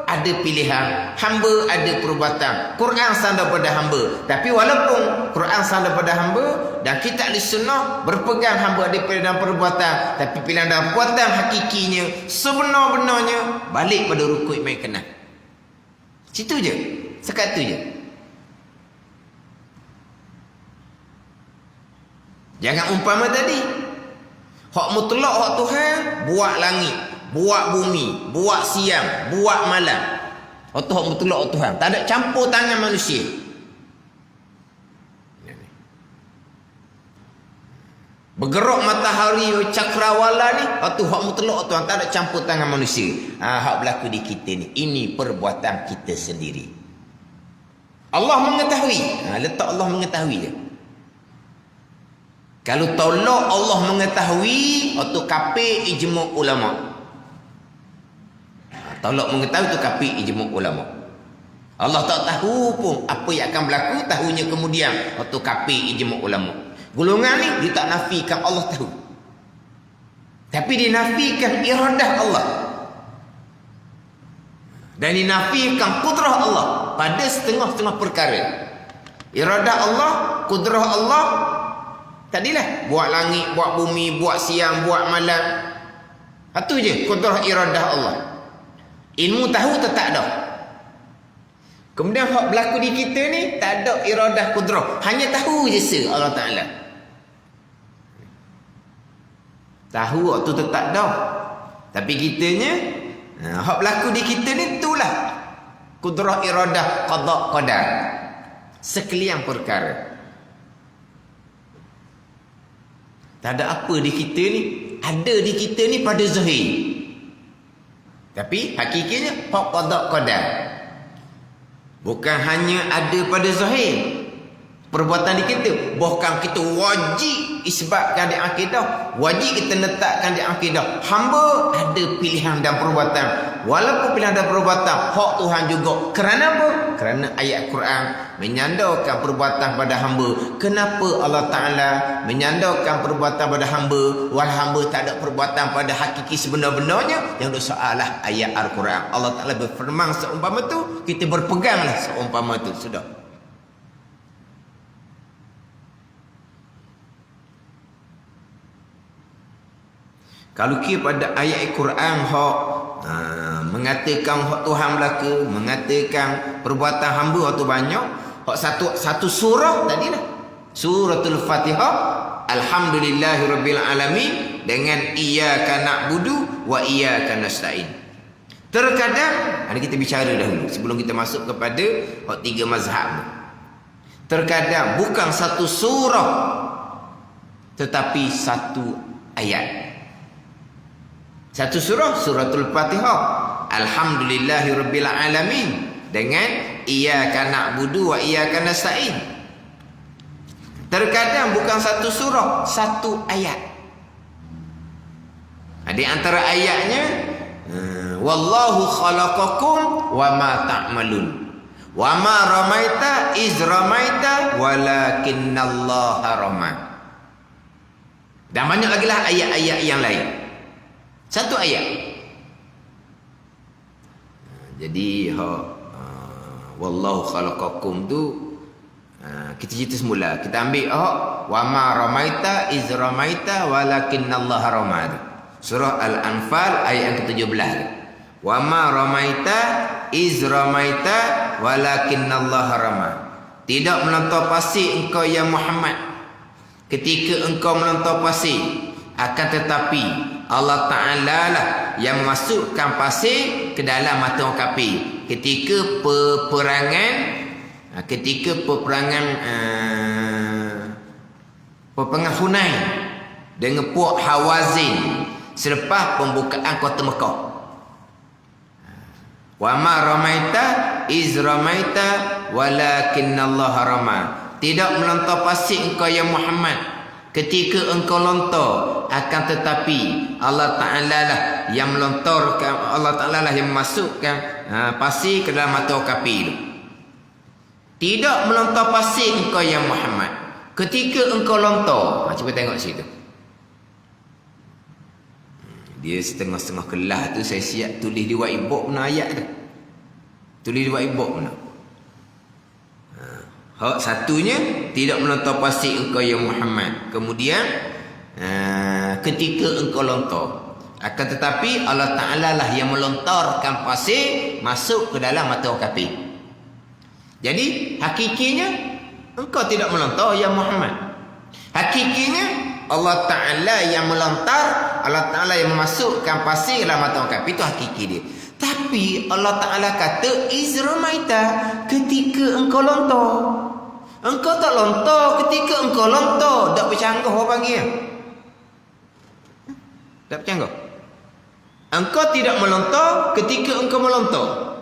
ada pilihan, hamba ada perbuatan. Quran sandar pada hamba. Tapi walaupun Quran sandar pada hamba dan kita ahli sunnah berpegang hamba ada pilihan dan perbuatan, tapi pilihan dan perbuatan hakikinya sebenar-benarnya balik pada rukun iman kenal. Situ je. Sekat tu je. Jangan umpama tadi. Hak mutlak hak Tuhan, buat langit, buat bumi, buat siang, buat malam. Hak tu hak mutlak hak Tuhan. Tak ada campur tangan manusia. Bergerak matahari cakrawala ni, hak tu hak mutlak hak Tuhan, tak ada campur tangan manusia. Hak berlaku di kita ni, ini perbuatan kita sendiri. Allah mengetahui. Letak Allah mengetahui je. Kalau tolak Allah mengetahui, itu kafir ijma' ulama. Tolak mengetahui itu kafir ijma' ulama. Allah tak tahu pun apa yang akan berlaku, tahunya kemudian, itu kafir ijma' ulama. Golongan ni dia tak nafikan Allah tahu, tapi dinafikan iradah Allah dan dinafikan kudrah Allah pada setengah-setengah perkara. Iradah Allah, kudrah Allah. Tadilah buat langit, buat bumi, buat siang, buat malam. Itu je kudrah iradah Allah. Ilmu tahu tetap ada. Kemudian hak berlaku di kita ni tak ada iradah kudrah, hanya tahu je Allah Taala. Tahu waktu tetap ada. Tapi kitanya hak berlaku di kita ni itulah kudrah iradah qada qadar. Sekalian perkara. Tak ada apa di kita ni. Ada di kita ni pada zahir. Tapi hakikinya hak qada qadar. Bukan hanya ada pada zahir perbuatan di kita, bahkan kita wajib isbatkan di akidah, wajib kita letakkan di akidah. Hamba ada pilihan dan perbuatan. Walaupun pilihan dan perbuatan hak Tuhan juga. Kerana apa? Kerana ayat Quran menyandarkan perbuatan pada hamba. Kenapa Allah Ta'ala menyandarkan perbuatan pada hamba, walau hamba tak ada perbuatan pada hakiki sebenar-benarnya? Yang soalah ayat Al-Quran. Allah Ta'ala berfirman seumpama tu, kita berpeganglah seumpama tu. Sudah. Kalau kira pada ayat Quran hak mengatakan hak Tuhan belaka, mengatakan perbuatan hamba tu banyak, hak satu surah tadi lah. Suratul Fatihah, alhamdulillahirabbil alamin dengan iyyaka na'budu wa iyyaka nasta'in. Terkadang kita bicara dahulu sebelum kita masuk kepada hak tiga mazhab. Terkadang bukan satu surah tetapi satu ayat. Satu surah, suratul Fatihah, alhamdulillahirabbil alamin dengan iyyaka na'budu wa iyyaka nasta'in. Terkadang bukan satu surah, satu ayat. Di antara ayatnya wallahu khalaqakum wa ma ta'malun wa ma ramaita iz ramaita walakinnallaha rama. Dan banyak lagi lah ayat-ayat yang lain. Satu ayat. Jadi wallahu khalaqakum tu kita cerita semula. Kita ambil wa ma ramaita iz ramaita walakinnallaha rama. Surah Al-Anfal ayat yang ke-17. Wa ma ramaita iz ramaita walakinnallaha rama. Tidak melampau pasir engkau ya Muhammad ketika engkau melampau pasir, akan tetapi Allah Ta'ala lah yang memasukkan pasir ke dalam mata orang kafir ketika peperangan Hunain dengan puak Hawazin selepas pembukaan kota Mekah. Wa ma ramaita iz ramaita walakinnallaha rama. Tidak melontar pasir engkau ya Muhammad ketika engkau lontar, akan tetapi Allah Ta'ala lah yang melontarkan, Allah Ta'ala lah yang memasukkan pasir ke dalam mata orang kafir. Tidak melontar pasir engkau ya Muhammad ketika engkau lontar. Cuba tengok situ. Dia setengah-setengah kelas tu saya siap tulis di whiteboard mana ayat tu. Tulis di whiteboard mana. Hak satunya tidak melontar pasir engkau ya Muhammad. Kemudian ketika engkau lontar, akan tetapi Allah Ta'ala lah yang melontarkan pasir masuk ke dalam mata orang kafir. Jadi hakikinya engkau tidak melontar ya Muhammad. Hakikinya Allah Ta'ala yang melontar, Allah Ta'ala yang memasukkan pasir dalam mata orang kafir, itu hakiki dia. Tapi Allah Ta'ala kata izramaita ketika engkau lontar. Engkau tak lontar ketika engkau lontar. Tak bercanggah orang panggil. Tak bercanggah. Engkau tidak melontar ketika engkau melontar.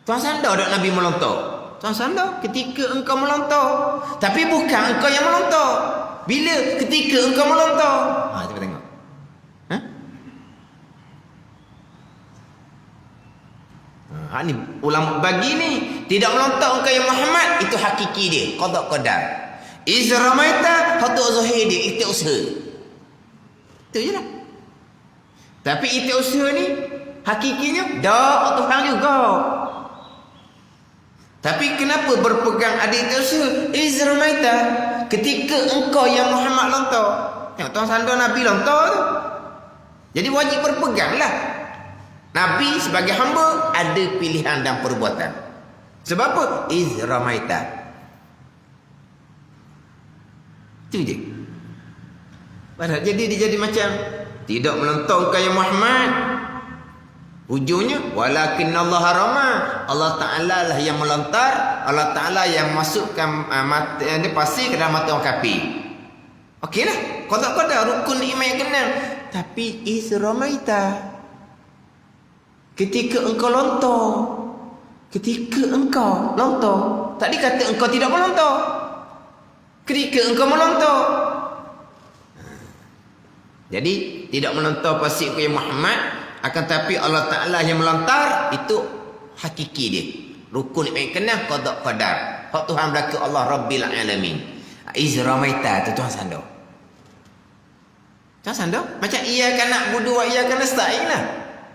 Tuan sandar tak Nabi melontar? Tuan sandar ketika engkau melontar. Tapi bukan engkau yang melontar. Bila? Ketika engkau melontar. Cuba tengok. Ni ulama bagi ni tidak melontar engkau yang Muhammad, itu hakiki dia, qada qadar. Izramaita hatu zahir dia, itu usaha. Itu je lah. Tapi itu usaha ni hakikinya dak Tuhan juga. Tapi kenapa berpegang ada itu usaha? Izramaita ketika engkau yang Muhammad lontar. Tengok tuan sandar Nabi lontar tu. Jadi wajib berpeganglah. Nabi sebagai hamba ada pilihan dan perbuatan. Sebab apa? Izramaita. Itu je. Padahal jadi dia jadi macam tidak melontar engkau ya Muhammad. Ujungnya walakinnallaha rama. Allah Ta'ala lah yang melontar, Allah Ta'ala yang masukkan pasir ke dalam mata orang kafir. Okeylah, qada rukun iman yang kenal. Tapi izramaita ketika engkau lontar. Ketika engkau lontar. Tadi kata engkau tidak melontar. Ketika engkau melontar. Jadi tidak melontar pasir engkau ya Muhammad, akan tapi Allah Ta'ala yang melontar, itu hakiki dia. Rukun iman kena qada qadar. Hak Tuhan berlaku Allah Rabbil Alamin. Izramaita tu Tuhan sandar. Tuhan sandar macam iyyaka na'budu wa iyyaka nasta'in lah.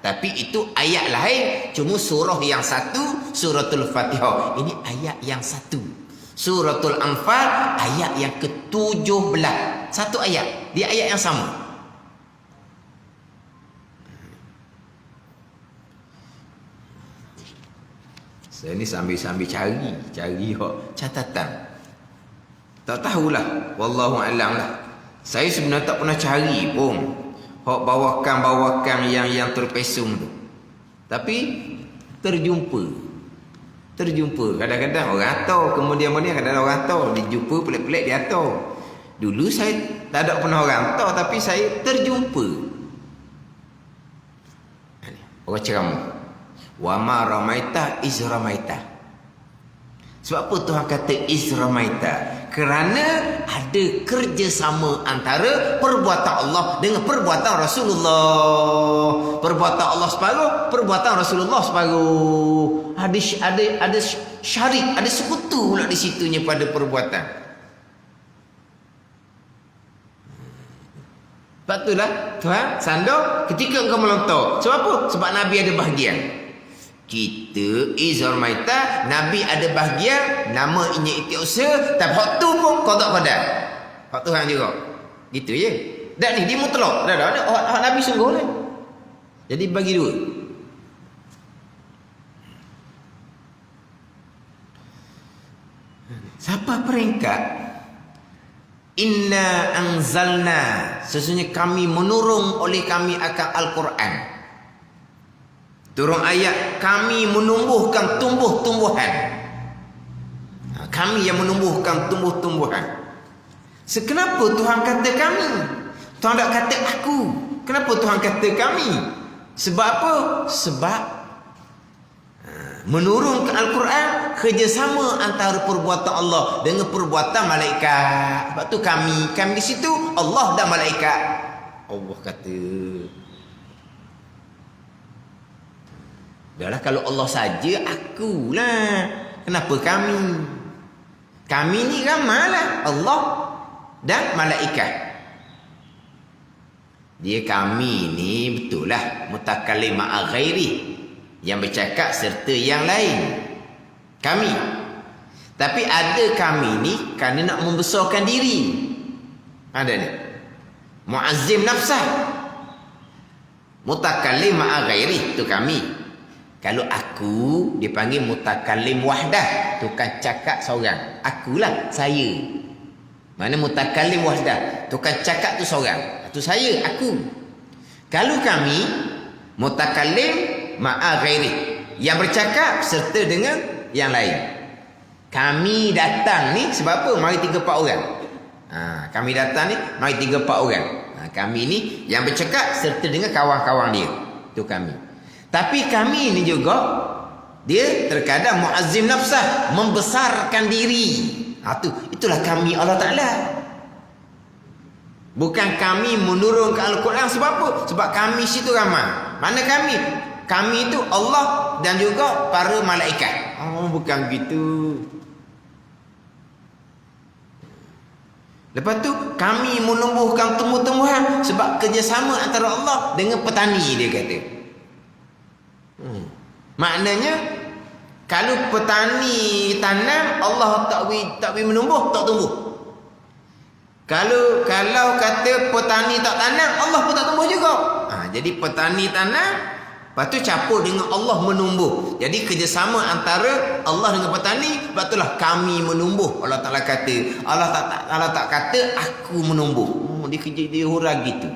Tapi itu ayat lain. Cuma surah yang satu, suratul Fatihah. Ini ayat yang satu. Suratul Anfal ayat yang ke-17. Satu ayat. Dia ayat yang sama. Saya ni sambil-sambil cari catatan. Tak tahulah, wallahu a'lam lah. Saya sebenarnya tak pernah cari pun hak bawakan yang terpesong tu. Tapi terjumpa. Kadang-kadang orang atau kemudian kadang-kadang orang atau dijumpa pelik-pelik dia atau. Dulu saya tak ada pernah orang atau, tapi saya terjumpa. Orang ceramah. Wa ma ramaita iz ramaita. Sebab apa Tuhan kata iz ramaita? Kerana ada kerjasama antara perbuatan Allah dengan perbuatan Rasulullah. Perbuatan Allah separuh, perbuatan Rasulullah separuh. Ada syarik, ada sekutu pula di situnya pada perbuatan. Sebab itulah Tuhan sandar ketika engkau melontar. Sebab apa? Sebab Nabi ada bahagian. Kita izarmaita, Nabi ada bahagian, nama ini itiusa, tapi hak tu pun qada qadar. Hak Tuhan juga. Gitu je. Dak ni dia mutlak. Dak hak Nabi sungguh lah. Jadi bagi dua. Siapa peringkat Inna anzalna, sesungguhnya kami menurun oleh kami akan Al-Quran. Turun ayat, kami menumbuhkan tumbuh-tumbuhan. Kami yang menumbuhkan tumbuh-tumbuhan. Kenapa Tuhan kata kami? Tuhan tak kata aku. Kenapa Tuhan kata kami? Sebab apa? Sebab menurunkan Al-Quran kerjasama antara perbuatan Allah dengan perbuatan malaikat. Sebab tu kami di situ Allah dan malaikat. Allah kata, dahlah kalau Allah saja, akulah. Kenapa kami? Kami ni ramailah Allah dan malaikat. Dia kami ni betul lah mutakallim ma'a ghairi, yang bercakap serta yang lain. Kami. Tapi ada kami ni kerana nak membesarkan diri. Ada ni. Muazzim nafsah. Mutakallim ma'a ghairi, tu kami. Kalau aku dipanggil mutakallim wahdah, tukang cakap seorang. Akulah, saya. Mana mutakallim wahdah, tukang cakap tu seorang. Tu saya, aku. Kalau kami mutakallim ma'a ghairi, yang bercakap serta dengan yang lain. Kami datang ni sebab apa? Mari 3-4 orang. Kami datang ni mari 3-4 orang. Kami ni yang bercakap serta dengan kawan-kawan dia. Tu kami. Tapi kami ni juga dia terkadang muazzim nafsah, membesarkan diri. Itulah kami Allah Ta'ala. Bukan kami menurunkan Al-Quran. Sebab apa? Sebab kami situ ramai. Mana kami? Kami itu Allah dan juga para malaikat. Bukan gitu. Lepas tu kami menumbuhkan tumbuh-tumbuhan sebab kerjasama antara Allah dengan petani, dia kata. Maknanya kalau petani tanam, Allah tak menumbuh, tak tumbuh. Kalau kata petani tak tanam, Allah pun tak tumbuh juga. Jadi petani tanam, lepas tu campur dengan Allah menumbuh. Jadi kerjasama antara Allah dengan petani. Sebab itulah kami menumbuh. Allah Ta'ala kata. Allah tak kata aku menumbuh. Dia hurah gitu.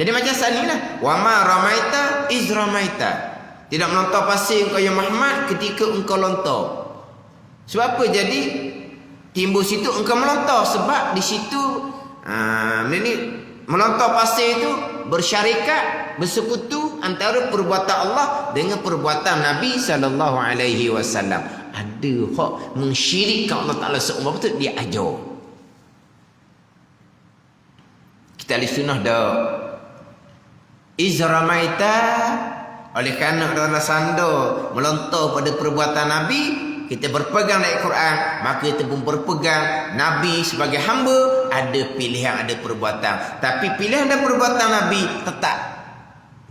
Jadi macam saat ni lah. Wa ma ramaita iz ramaita. Tidak melontar pasir engkau ya Muhammad ketika engkau lontar. Sebab apa jadi timbul situ engkau melontar? Sebab di situ melontar pasir itu bersyarikat, bersekutu antara perbuatan Allah dengan perbuatan Nabi SAW. Ada hak mensyirikkan Allah Ta'ala seumur itu, dia ajar. Kita ahli sunnah dah. Izramaita, oleh kerana dalam sanda melontar pada perbuatan Nabi, kita berpegang dengan Quran, maka kita pun berpegang Nabi sebagai hamba. Ada pilihan, ada perbuatan. Tapi pilihan dan perbuatan Nabi tetap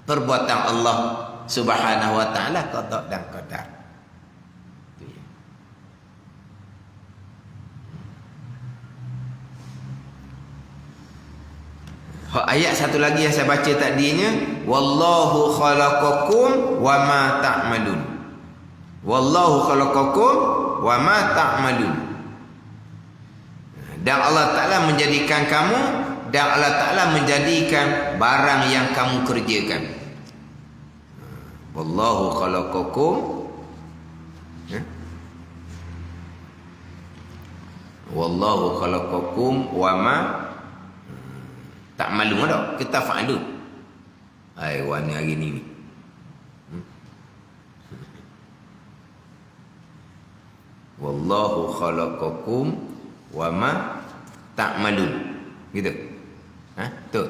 perbuatan Allah Subhanahu wa ta'ala, qada dan qadar. Ayat satu lagi yang saya baca tadinya, wallahu khalaqakum wa ma ta'malun. Wallahu khalaqakum wa ma ta'malun. Dan Allah Ta'ala menjadikan kamu, dan Allah Ta'ala menjadikan barang yang kamu kerjakan. Wallahu khalaqakum, wallahu khalaqakum wa ma ta'malun. Ada kita fa'alun. Warna hari ni. Wallahu khalaqakum wa ma ta'malun. Gitu. Tu.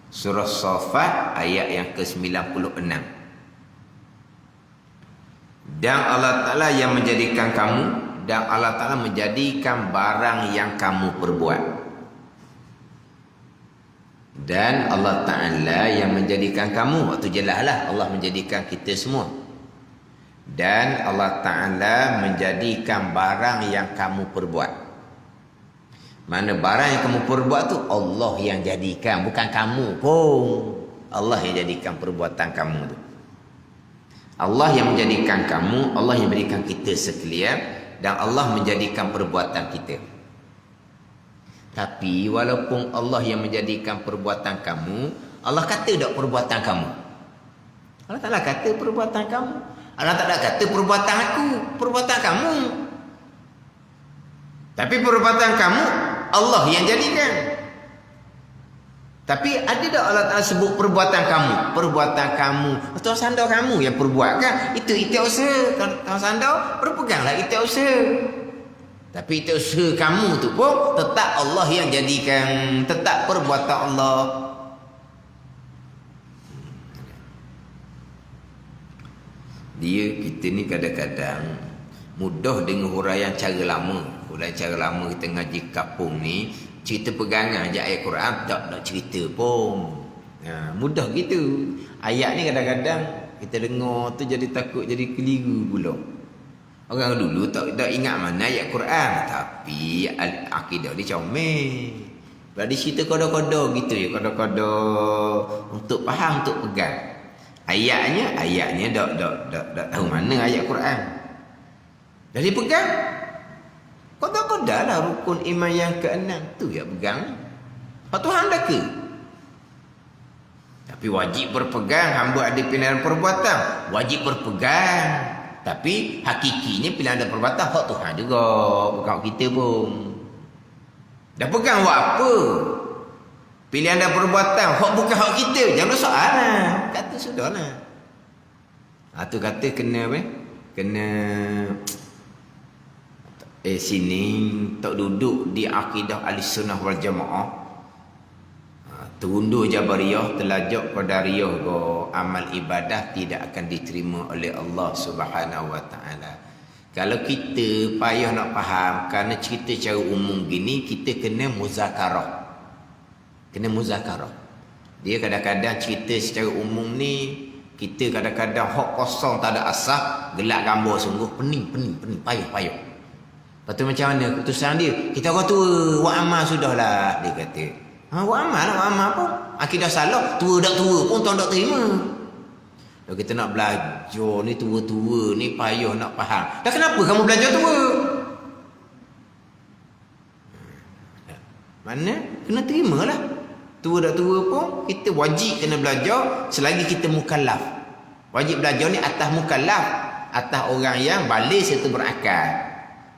Surah Safat ayat yang ke-96. Dan Allah Ta'ala yang menjadikan kamu, dan Allah Ta'ala menjadikan barang yang kamu perbuat. Dan Allah Ta'ala yang menjadikan kamu. Waktu jelaslah Allah menjadikan kita semua. Dan Allah Ta'ala menjadikan barang yang kamu perbuat. Mana barang yang kamu perbuat tu Allah yang jadikan, bukan kamu pun. Allah yang jadikan perbuatan kamu tu. Allah yang menjadikan kamu, Allah yang menjadikan kita sekalian, dan Allah menjadikan perbuatan kita. Tapi walaupun Allah yang menjadikan perbuatan kamu, Allah kata tak perbuatan kamu? Allah Ta'ala kata perbuatan kamu. Allah Ta'ala kata perbuatan aku, perbuatan kamu. Tapi perbuatan kamu Allah yang jadikan. Tapi ada tak Allah Ta'ala sebut perbuatan kamu? Perbuatan kamu. Tuan sandar kamu yang perbuat kan? Itu usaha. Tuan sandar berpeganglah itu usaha. Tapi itu usaha kamu tu pun tetap Allah yang jadikan. Tetap perbuatan Allah. Kita ni kadang-kadang mudah dengan huraian cara lama. Huraian cara lama kita ngaji kapung ni, cerita pegangan je ayat Quran tak nak cerita pun. Mudah gitu. Ayat ni kadang-kadang kita dengar tu jadi takut, jadi keliru pula. Orang dulu tak ingat mana ayat Quran, tapi akidah dia comel. Berada cerita kodoh-kodoh gitu ya, kodoh-kodoh untuk faham, untuk pegang. Ayatnya tak tahu mana ayat Quran. Jadi pegang. Kodoh-kodoh lah rukun iman yang ke-6 tu ya pegang. Pak Tuhan dah ke? Tapi wajib berpegang. Hamba ada pilihan perbuatan, wajib berpegang. Tapi hakikinya pilihan ada perbuatan hak Tuhan juga, bukan hak kita pun. Dah pegang buat apa? Pilihan dan perbuatan hak bukan hak kita, jangan soal lah. Kata sudah lah. Tu kata kena apa? Kena sini tak duduk di akidah Ahlussunnah wal Jamaah. Terundur Jabariyah, telajak Qadariyah go amal ibadah tidak akan diterima oleh Allah Subhanahu wa taala. Kalau kita payah nak faham kerana cerita secara umum gini, kita kena muzakarah. Kena muzakarah. Dia kadang-kadang cerita secara umum ni, kita kadang-kadang hak kosong tak ada asas, gelak gambar sungguh, pening, payah. Lepas tu macam mana keputusan dia? Kita orang tua, wa amal sudahlah, dia kata. Wa amal pun akidah salah, tua tak tua pun tak terima. Kalau kita nak belajar ni tua-tua ni payah nak faham. Dah kenapa kamu belajar tua? Mana? Kena terimalah. Tua tak tua pun kita wajib kena belajar selagi kita mukallaf. Wajib belajar ni atas mukallaf, atas orang yang balik serta berakal.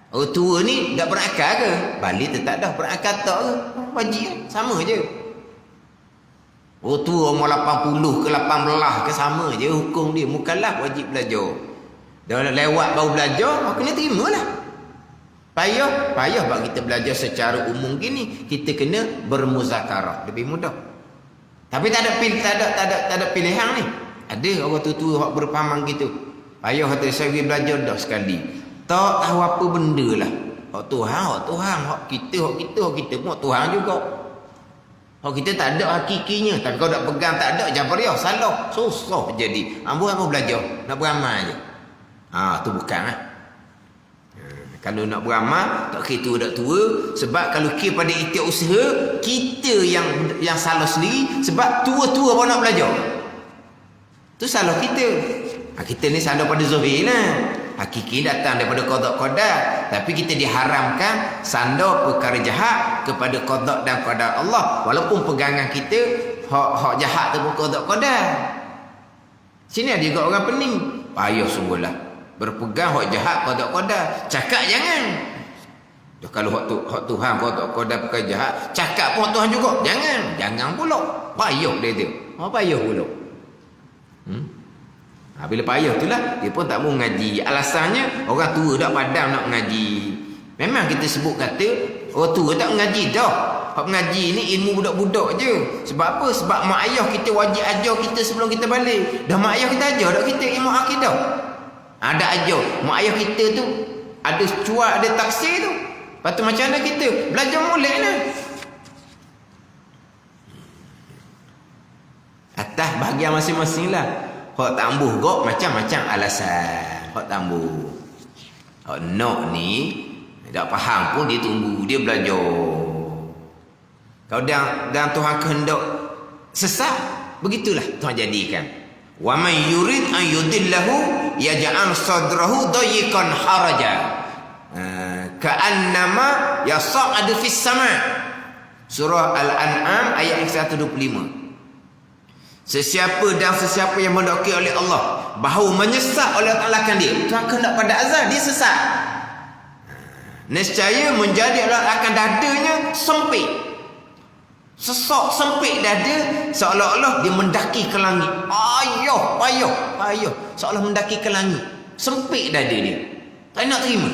Orang tua ni tak berakal ke? Balik tetap dah berakal tak ke? Wajib sama je. Orang tua umur 80 ke 18 ke sama je hukum dia. Mukallaf wajib belajar. Dah lewat baru belajar, kena terima lah. Payah bagi kita belajar secara umum gini. Kita kena bermuzakarah, lebih mudah. Tapi tak ada pilihan ni. Ada orang tua-tua yang berpahaman gitu. Payah kata saya pergi belajar dah sekali. Tak tahu apa benda lah. Hak Tuhan, hak kita pun Tuhan juga. Hak kita tak ada hakikinya. Tapi kalau nak pegang tak ada, Jabariyah salah. Susah jadi. Ambo belajar, nak beramal je. Tu bukan lah. Kalau nak beramal, tak kira tua tak tua. Sebab kalau kira pada ikhtiar usaha, kita yang salah sendiri. Sebab tua-tua pun nak belajar. Tu salah kita. Kita ni salah pada zahir lah. Hakiki datang daripada qada qadar, tapi kita diharamkan sandar perkara jahat kepada qada dan qadar Allah, walaupun pegangan kita hak jahat tu pun qada qadar. Sini ada juga orang pening, payah sungguhlah berpegang hak jahat qada qadar. Cakap jangan. Kalau hak Tuhan qada qadar perkara jahat, cakap pun Tuhan juga jangan pula. Payah dia tu. Payah pula. Bila payah itulah dia pun tak mau ngaji. Alasannya orang tua dah padam nak ngaji. Memang kita sebut kata orang tua tak ngaji dah. Hak ngaji ni ilmu budak-budak je. Sebab apa? Sebab mak ayah kita wajib ajar kita sebelum kita balik. Dah mak ayah kita ajar dak kita ilmu akidah. Ada ajar. Mak ayah kita tu ada cuak, ada taksir tu. Lepas tu macam mana kita belajar molek lah. Atas bahagian masing-masing lah. Hak tambuh gok macam-macam alasan. Hak tambuh. Hak nak ni tak faham pun dia tunggu, dia belajar. Kalau dan Tuhan kehendak sesat, begitulah Tuhan jadikan. Wa man yurid an yudillahu yaj'al sadrahu dayiqan haraja. Ka'annama yas'adu fis sama'. Surah Al-An'am ayat 125. Sesiapa dan sesiapa yang mendaki oleh Allah bahawa menyesat oleh Allah Ta'ala dia, Tuhan kehendak pada azab, dia sesat. Nescaya menjadi Allah akan dadanya sempit. Sesak sempit dada, seolah-olah dia mendaki ke langit. Payah. Seolah mendaki ke langit. Sempit dada dia. Tak nak terima.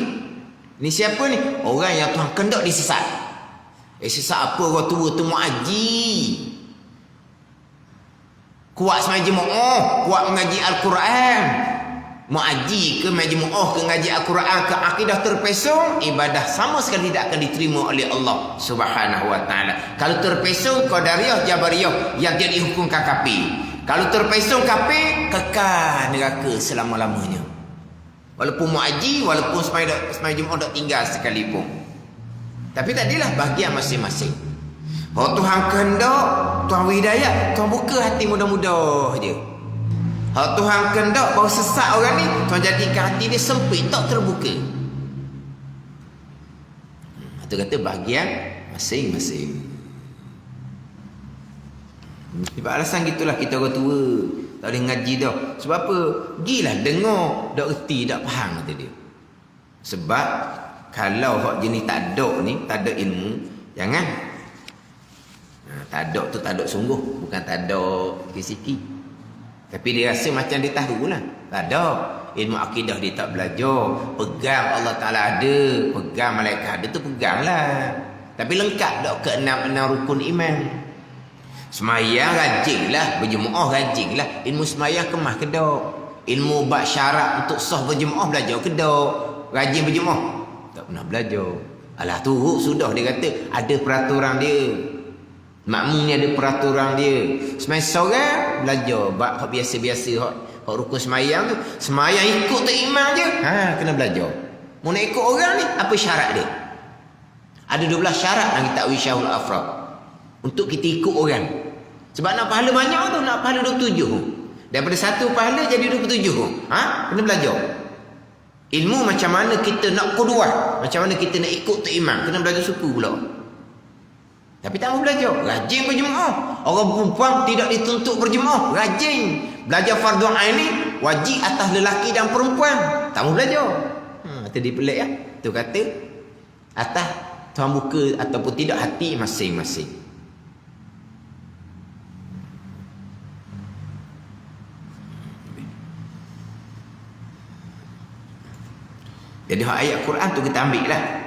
Ni siapa ni? Orang yang Tuhan kehendak dia sesat. Sesat apa orang tua tu mu'aji. Kuat semaji mu'ah, kuat mengaji Al-Quran. Mu'aji ke mengaji mu'ah ke mengaji Al-Quran ke akidah terpesong, ibadah sama sekali tidak akan diterima oleh Allah Subhanahu wa ta'ala. Kalau terpesong Qadariyah, Jabariyah yang dia dihukumkan kafir. Kalau terpesong kafir, kekal neraka selama-lamanya. Walaupun mu'aji, walaupun semaji mu'ah tak tinggal sekalipun. Tapi tadilah bahagian masing-masing. Kalau Tuhan kehendak, Tuhan hidayah, Tuhan buka hati mudah-mudah je. Kalau Tuhan kehendak bahawa sesat orang ni, Tuhan jadikan hati dia sempit, tak terbuka. Itu kata bahagian masing-masing. Sebab alasan gitulah kita orang tua tak boleh ngaji dah. Sebab apa? Gilah dengar, tak erti, tak faham kata dia. Sebab kalau hak jenis tak ada ni, tak ada ilmu, jangan. Tak ada tu tak ada sungguh, bukan tak ada fisiki. Tapi dia rasa macam dia tahu lah. Tak ada. Ilmu akidah dia tak belajar. Pegang Allah Ta'ala ada, pegang malaikat ada tu peganglah. Tapi lengkap tak ke enam rukun iman. Semayang rajinlah, berjemaah rajinlah. Ilmu semayang kemah ke tak? Ilmu bab syarat untuk sah berjemaah belajar ke tak? Rajin berjemaah? Tak pernah belajar. Alah tu sudah dia kata ada peraturan dia. Makmum ni ada peraturan dia. Semayang seorang belajar bab biasa-biasa hak rukun semayang tu. Semayang ikut tak imam je. Kena belajar. Mau nak ikut orang ni, apa syarat dia? Ada 12 syarat dalam kitab Wisyahul Afraq untuk kita ikut orang. Sebab nak pahala banyak tu, nak pahala 27. Daripada satu pahala jadi 27. Kena belajar. Ilmu macam mana kita nak qudwah, macam mana kita nak ikut tak imam, kena belajar suku pula. Tapi tak mau belajar, rajin berjemaah. Orang perempuan tidak dituntut berjemaah, rajin. Belajar fardu ain ni wajib atas lelaki dan perempuan. Tak mau belajar. Itu dia pelik ya. Tu kata atas Tuhan buka ataupun tidak hati masing-masing. Jadi ayat Quran tu kita ambil lah.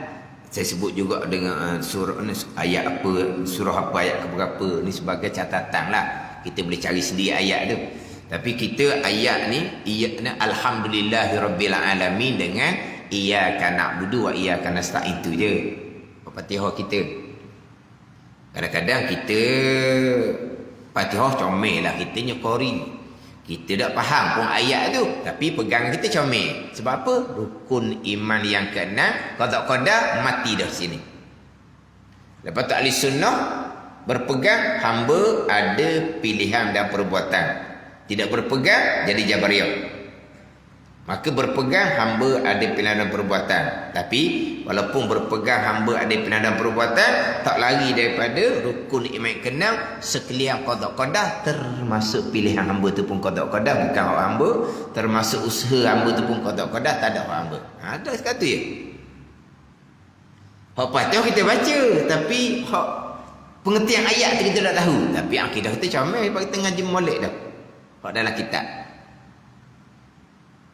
Saya sebut juga dengan surah ayat apa, surah apa, ayat keberapa ni sebagai catatan lah. Kita boleh cari sendiri ayat tu. Tapi kita ayat ni alhamdulillahirabbil alamin dengan iyyaka na'budu wa iyyaka nasta'in tu je. Fatihah kita. Kadang-kadang kita Fatihah comel lah, kita nyekori. Kita tak faham pun ayat tu, tapi pegangan kita comel. Sebab apa? Rukun iman yang ke-6, qada mati dah sini. Lepas tu ahli sunnah berpegang hamba ada pilihan dan perbuatan. Tidak berpegang jadi Jabariyah. Maka berpegang hamba ada pilihan dan perbuatan. Tapi walaupun berpegang hamba ada pilihan dan perbuatan, tak lari daripada rukun iman ke-6 sekalian qada termasuk pilihan hamba tu pun qada bukan hak hamba, termasuk usaha hamba tu pun qada tak ada hak hamba. Ada sekatu ya. Hak Fatihah kita baca, tapi hak pengertian ayat tu kita tak tahu. Tapi akidah kita comel sebab kita ngaji molek dah. Hak dalam kitab.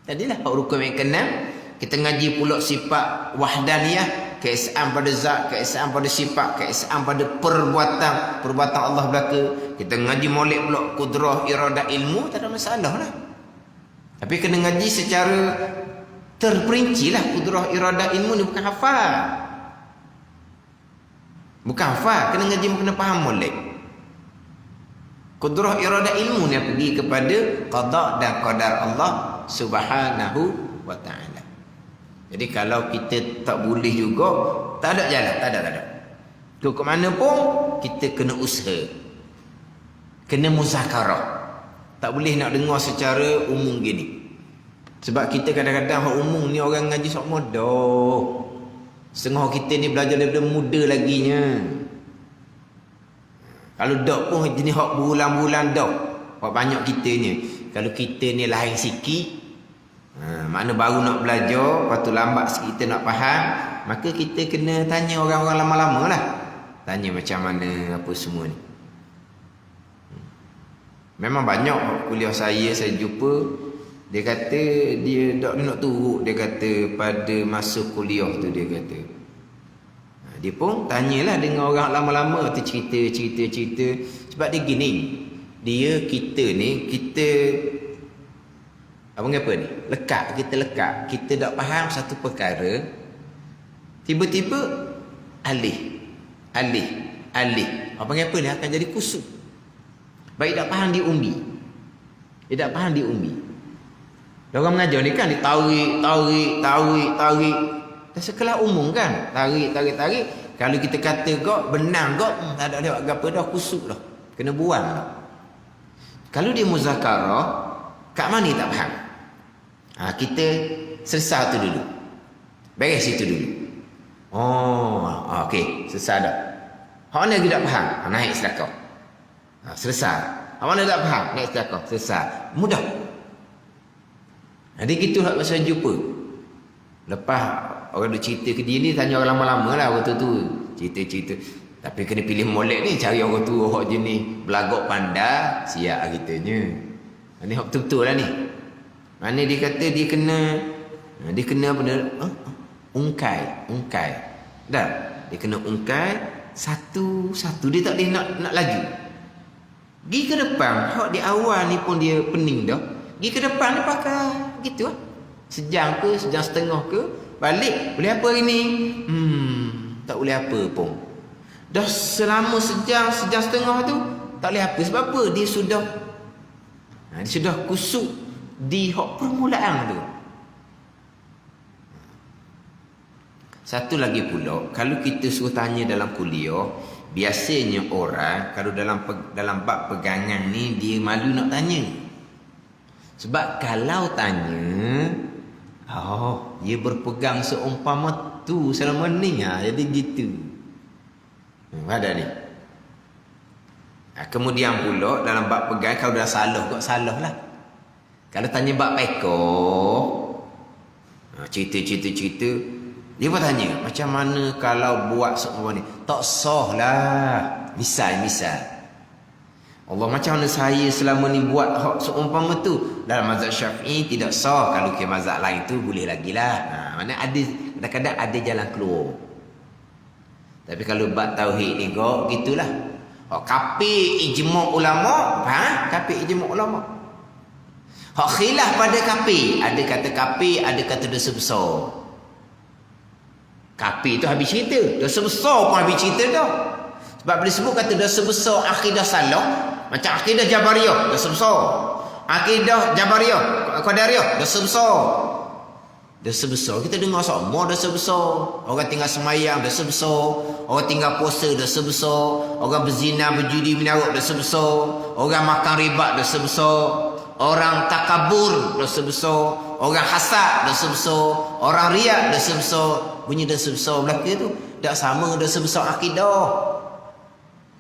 Tadilah hak rukun yang ke-6 kita ngaji pula sifat wahdaniyah, keesaan pada zat, keesaan pada sifat, keesaan pada perbuatan Allah belaka. Kita ngaji molek pula kudrah, iradah, ilmu, tak ada masalah lah. Tapi kena ngaji secara terperinci lah. Kudrah, iradah, ilmu ni bukan hafal. Bukan hafal, kena ngaji, kena faham molek. Kudrah, iradah, ilmu ni pergi kepada qada dan qadar Allah Subhanahu wa ta'ala. Jadi kalau kita tak boleh juga, tak ada jalan, tak ada. Tu ke mana pun kita kena usaha. Kena muzakarah. Tak boleh nak dengar secara umum gini. Sebab kita kadang-kadang hak umum ni orang ngaji sok mudah. Setengah kita ni belajar daripada muda laginya. Kalau dok pun jenis hak bulan-bulan dok. Hak banyak kita ni. Kalau kita ni lain sikit, makna baru nak belajar, lepas tu lambat sikit kita nak faham, maka kita kena tanya orang-orang lama-lama lah. Tanya macam mana apa semua ni. Memang banyak kuliah saya jumpa, dia kata dia nak turut, dia kata pada masa kuliah tu dia kata. Dia pun tanyalah dengan orang lama-lama tu cerita. Sebab dia gini, kita apa ni? Kita lekat. Kita tak faham satu perkara, tiba-tiba alih. Apa ni akan jadi kusut. Baik tak faham diumbi. Dia tak faham diumbi. Orang mengajar ni kan ditarik. Dah sekelas umum kan. Tarik. Kalau kita kata gok, benang gok, tak ada lewat apa dah, kusut dah. Kena buang dah. Kalau dia muzakarah, kat mana tak faham? Kita selesai tu dulu. Beres situ dulu. Okey, selesai dah. Hak mana lagi tak faham? Naik sedekah. Selesai. Hak mana tak faham? Naik sedekah. Selesai. Mudah. Jadi gitu hak masa jumpa. Lepas orang duk cerita ke dia ni, tanya orang lama-lama lah orang tu. Cerita. Tapi kena pilih molek ni, cari orang tua hak jenis belagak pandai, siap kitanya. Ni hak betul-betul lah ni. Mana dia kata dia kena apa dia? Ungkai. Dah. Dia kena ungkai satu. Dia tak boleh nak laju. Gi ke depan, hak di awal ni pun dia pening dah. Gi ke depan dia pakai gitu lah. Sejam ke, sejam setengah ke, balik. Boleh apa hari ni? Tak boleh apa pun. Dah selama sejam setengah tu, tak boleh apa. Sebab apa? Dia sudah kusuk di hak permulaan tu. Satu lagi pula, kalau kita suruh tanya dalam kuliah, biasanya orang kalau dalam bab pegangan ni dia malu nak tanya. Sebab kalau tanya, dia berpegang seumpama tu selama ni, jadi gitu. Ada ni. Kemudian pula dalam bab pegang, kalau dah salah kok salah lah. Kalau tanya bab pekor, cerita, dia pun tanya, macam mana kalau buat seumpama ni? Tak sah lah. Misal. Allah, macam mana saya selama ni buat hak seumpama tu? Dalam mazhab Syafi'i tidak sah. Kalau ke mazhab lain tu boleh lagi lah. Mana ada, kadang-kadang ada jalan keluar. Tapi kalau bab tauhid ni kok gitulah. Kafir ijma' ulama, kafir ijma' ulama. Hak khilaf pada kafir, ada kata kafir, ada kata dosa besar. Kafir tu habis cerita, dosa besar pun habis cerita dah. Sebab bila sebut kata dosa besar akidah salah, macam akidah Jabariyah, dosa besar. Akidah Jabariyah, Qadariyah, dosa besar. Dosa besar, kita dengar semua dosa besar. Orang tinggal semayang, dosa besar. Orang tinggal puasa, dosa besar. Orang berzina, berjudi, menyaruk, dosa besar. Orang makan riba, dosa besar. Orang takabur, dosa besar. Orang hasad, dosa besar. Orang riak, dosa besar. Bunyi dosa besar belakang tu tak sama dosa besar akidah.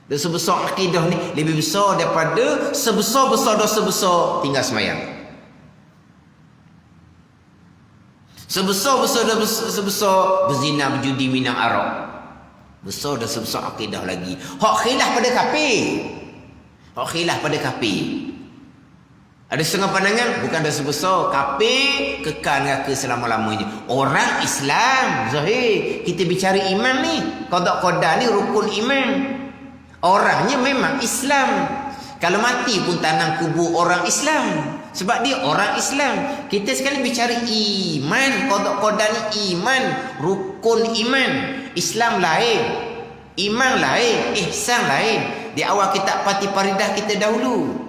Dosa besar akidah ni lebih besar daripada sebesar-besar dosa besar tinggal semayang. Sebesar-besar berzina, berjudi, minum arak. Besar dosa besar akidah lagi. Hak khilaf pada kafir. Ada setengah pandangan, bukan dosa besar, kafir kekal neraka selama-lamanya. Orang Islam, zahir, kita bicara iman ni, qada ni rukun iman. Orangnya memang Islam. Kalau mati pun tanam kubur orang Islam. Sebab dia orang Islam. Kita sekali bicara iman, qada ni iman, rukun iman. Islam lain, iman lain, ihsan lain. Di awal kitab Fatih Faridah kita dahulu.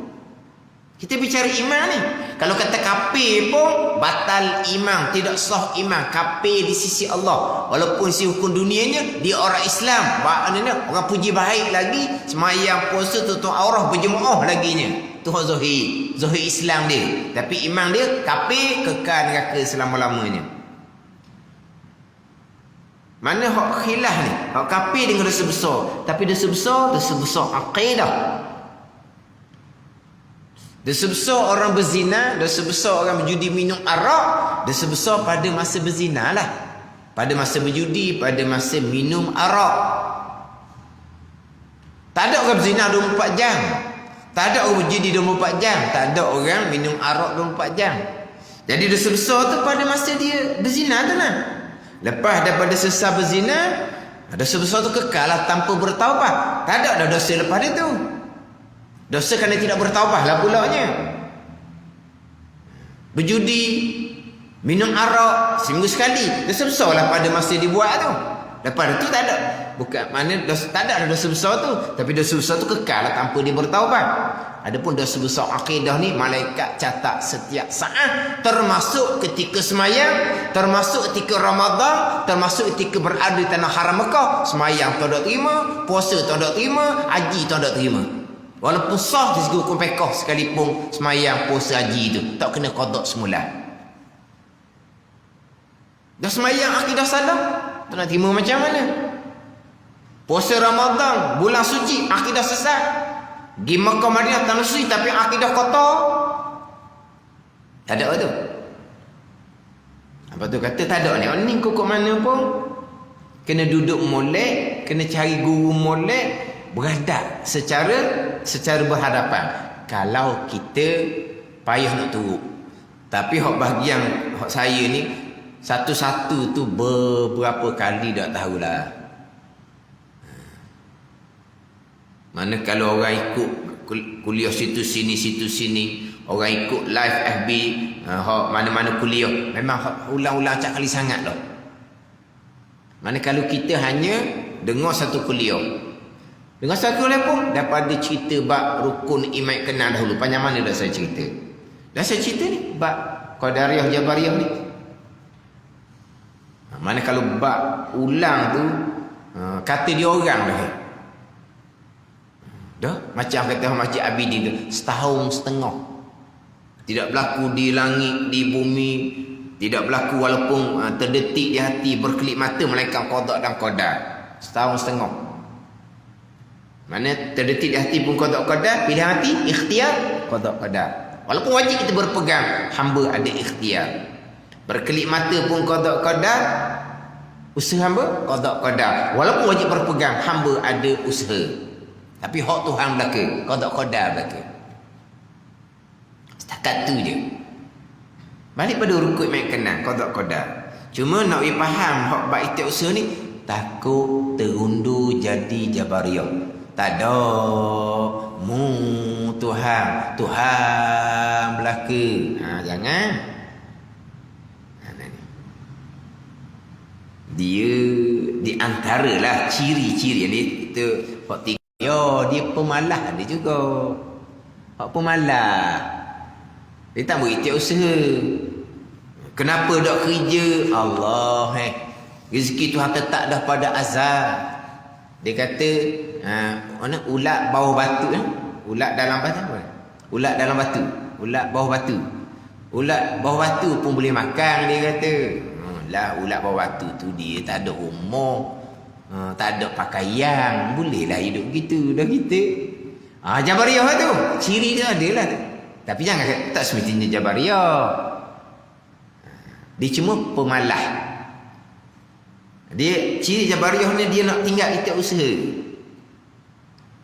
Kita bicara iman ni. Kalau kata kafir pun batal iman, tidak sah iman, kafir di sisi Allah. Walaupun si hukum dunianya dia orang Islam, maknanya orang puji baik lagi, semayang, puasa, tutup aurat, berjemaah laginya. Tu zahir Islam dia. Tapi iman dia kafir, kekal neraka selama-lamanya. Mana hak khilaf ni? Hak kafir dengan dosa besar. Tapi dosa besar akidah. Dosa besar orang berzina, dosa besar orang berjudi minum arak, dosa besar pada masa berzina lah. Pada masa berjudi, pada masa minum arak. Tak ada orang berzina 24 jam. Tak ada orang berjudi 24 jam. Tak ada orang minum arak 24 jam. Jadi dosa besar tu pada masa dia berzina tu lah. Lepas daripada selesai berzina, dosa besar tu kekal lah tanpa bertaubat. Tak ada dah dosa lepas dia tu. Dosa kerana tidak bertaubat lah pulaknya. Berjudi, minum arak seminggu sekali, dosa besar lah pada masa dibuat tu. Lepas tu tak ada. Bukan mana dosa, tak ada dosa besar tu. Tapi dosa besar tu kekal lah tanpa dia bertaubat. Adapun dosa besar akidah ni, malaikat catat setiap saat, termasuk ketika semayang, termasuk ketika Ramadan, termasuk ketika berada di tanah haram Mekah. Semayang tak ada terima, puasa tak ada terima, haji tak ada terima. Walaupun sah di segi hukum fiqh sekalipun semayang, puasa, haji tu tak kena qada semula. Dah semayang akidah salah, tak nak terima macam mana? Puasa Ramadan, bulan suci, akidah sesat. Di Makkah Madinah tanah suci tapi akidah kotor. Tak ada tu. Apa tu kata tak ada ni. Orang ni kok mana pun kena duduk molek, kena cari guru molek, beradab secara berhadapan. Kalau kita payah nak turut. Tapi hak bahagian hak saya ni satu-satu tu beberapa kali tak tahulah. Mana kalau orang ikut kuliah situ sini, orang ikut live FB, mana-mana kuliah, memang ulang-ulang acak kali sangat lah. Mana kalau kita hanya dengar satu kuliah, dengar satu kuliah pun dapat ada cerita bab rukun iman kenal dahulu. Panjang mana dah saya cerita? Dah saya cerita ni bab Qadariyah Jabariyah ni. Mana kalau bab ulang tu kata dia orang dah. Dah macam kata Masjid Abidin tu, setahun setengah tidak berlaku di langit, di bumi, tidak berlaku walaupun terdetik di hati, berkelip mata melainkan qada dan qadar. Setahun setengah. Mana terdetik di hati pun qada qadar, pilihan hati ikhtiar qada qadar. Walaupun wajib kita berpegang, hamba ada ikhtiar. Berkelip mata pun qada qadar, usaha hamba qada qadar. Walaupun wajib berpegang, hamba ada usaha. Tapi hak Tuhan belaka, qada qadar belaka. Setakat tu je. Balik pada rukun iman kenal, qada qadar. Cuma nak faham hak bab ikhtiar usaha ni, takut terundur jadi Jabariyah. Tak ada Tuhan belaka. Jangan. Dia di antaralah ciri-ciri yang kita hak tiga. Dia pemalas dia juga. Hak pemalas. Dia tak berikhtiar usaha. Kenapa tak kerja? Allah rezeki Tuhan tetap dah pada azal. Dia kata mana ulat bawah batu ulat dalam batu apa? Ulat dalam batu, ulat bawah batu. Ulat bawah batu pun boleh makan, dia kata. Lah ulat bawah batu tu dia tak ada umur. Tak ada pakaian, bolehlah hidup gitu dah kita. Jabariyah tu ciri dia adalah tu. Tapi jangan tak semestinya Jabariyah. Dia cuma pemalas. Dia ciri Jabariyah ni dia nak tinggal ikhtiar usaha.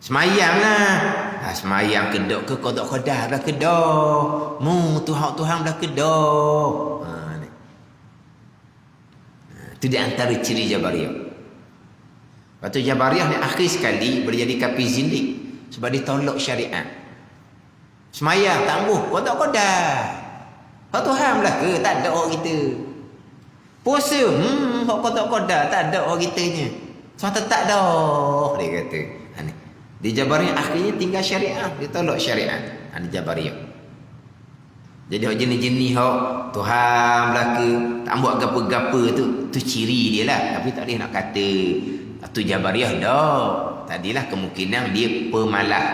Semayang lah. Semayang kedok ke qada qadar dah kedok. Tuhan dah kedok. Itu di antara ciri Jabariyah. Lepas tu Jabariyah ni akhir sekali boleh jadi kafir zindik sebab dia tolak syariat. Semayang tangguh qada qadar. Hak Tuhan belaka, tak ada orang kita. Puasa, hak qada qadar, tak ada orang kitanya. Semata tak dah, dia kata. Di Jabariyah akhirnya tinggal syariat, dia tolak syariat. Di Jabariyah. Jadi hak jenis-jenis hak Tuhan belaka, tak buat gapa-gapa tu ciri dia lah. Tapi tak boleh nak kata tu Jabariyah dah. Tadilah kemungkinan dia pemalas.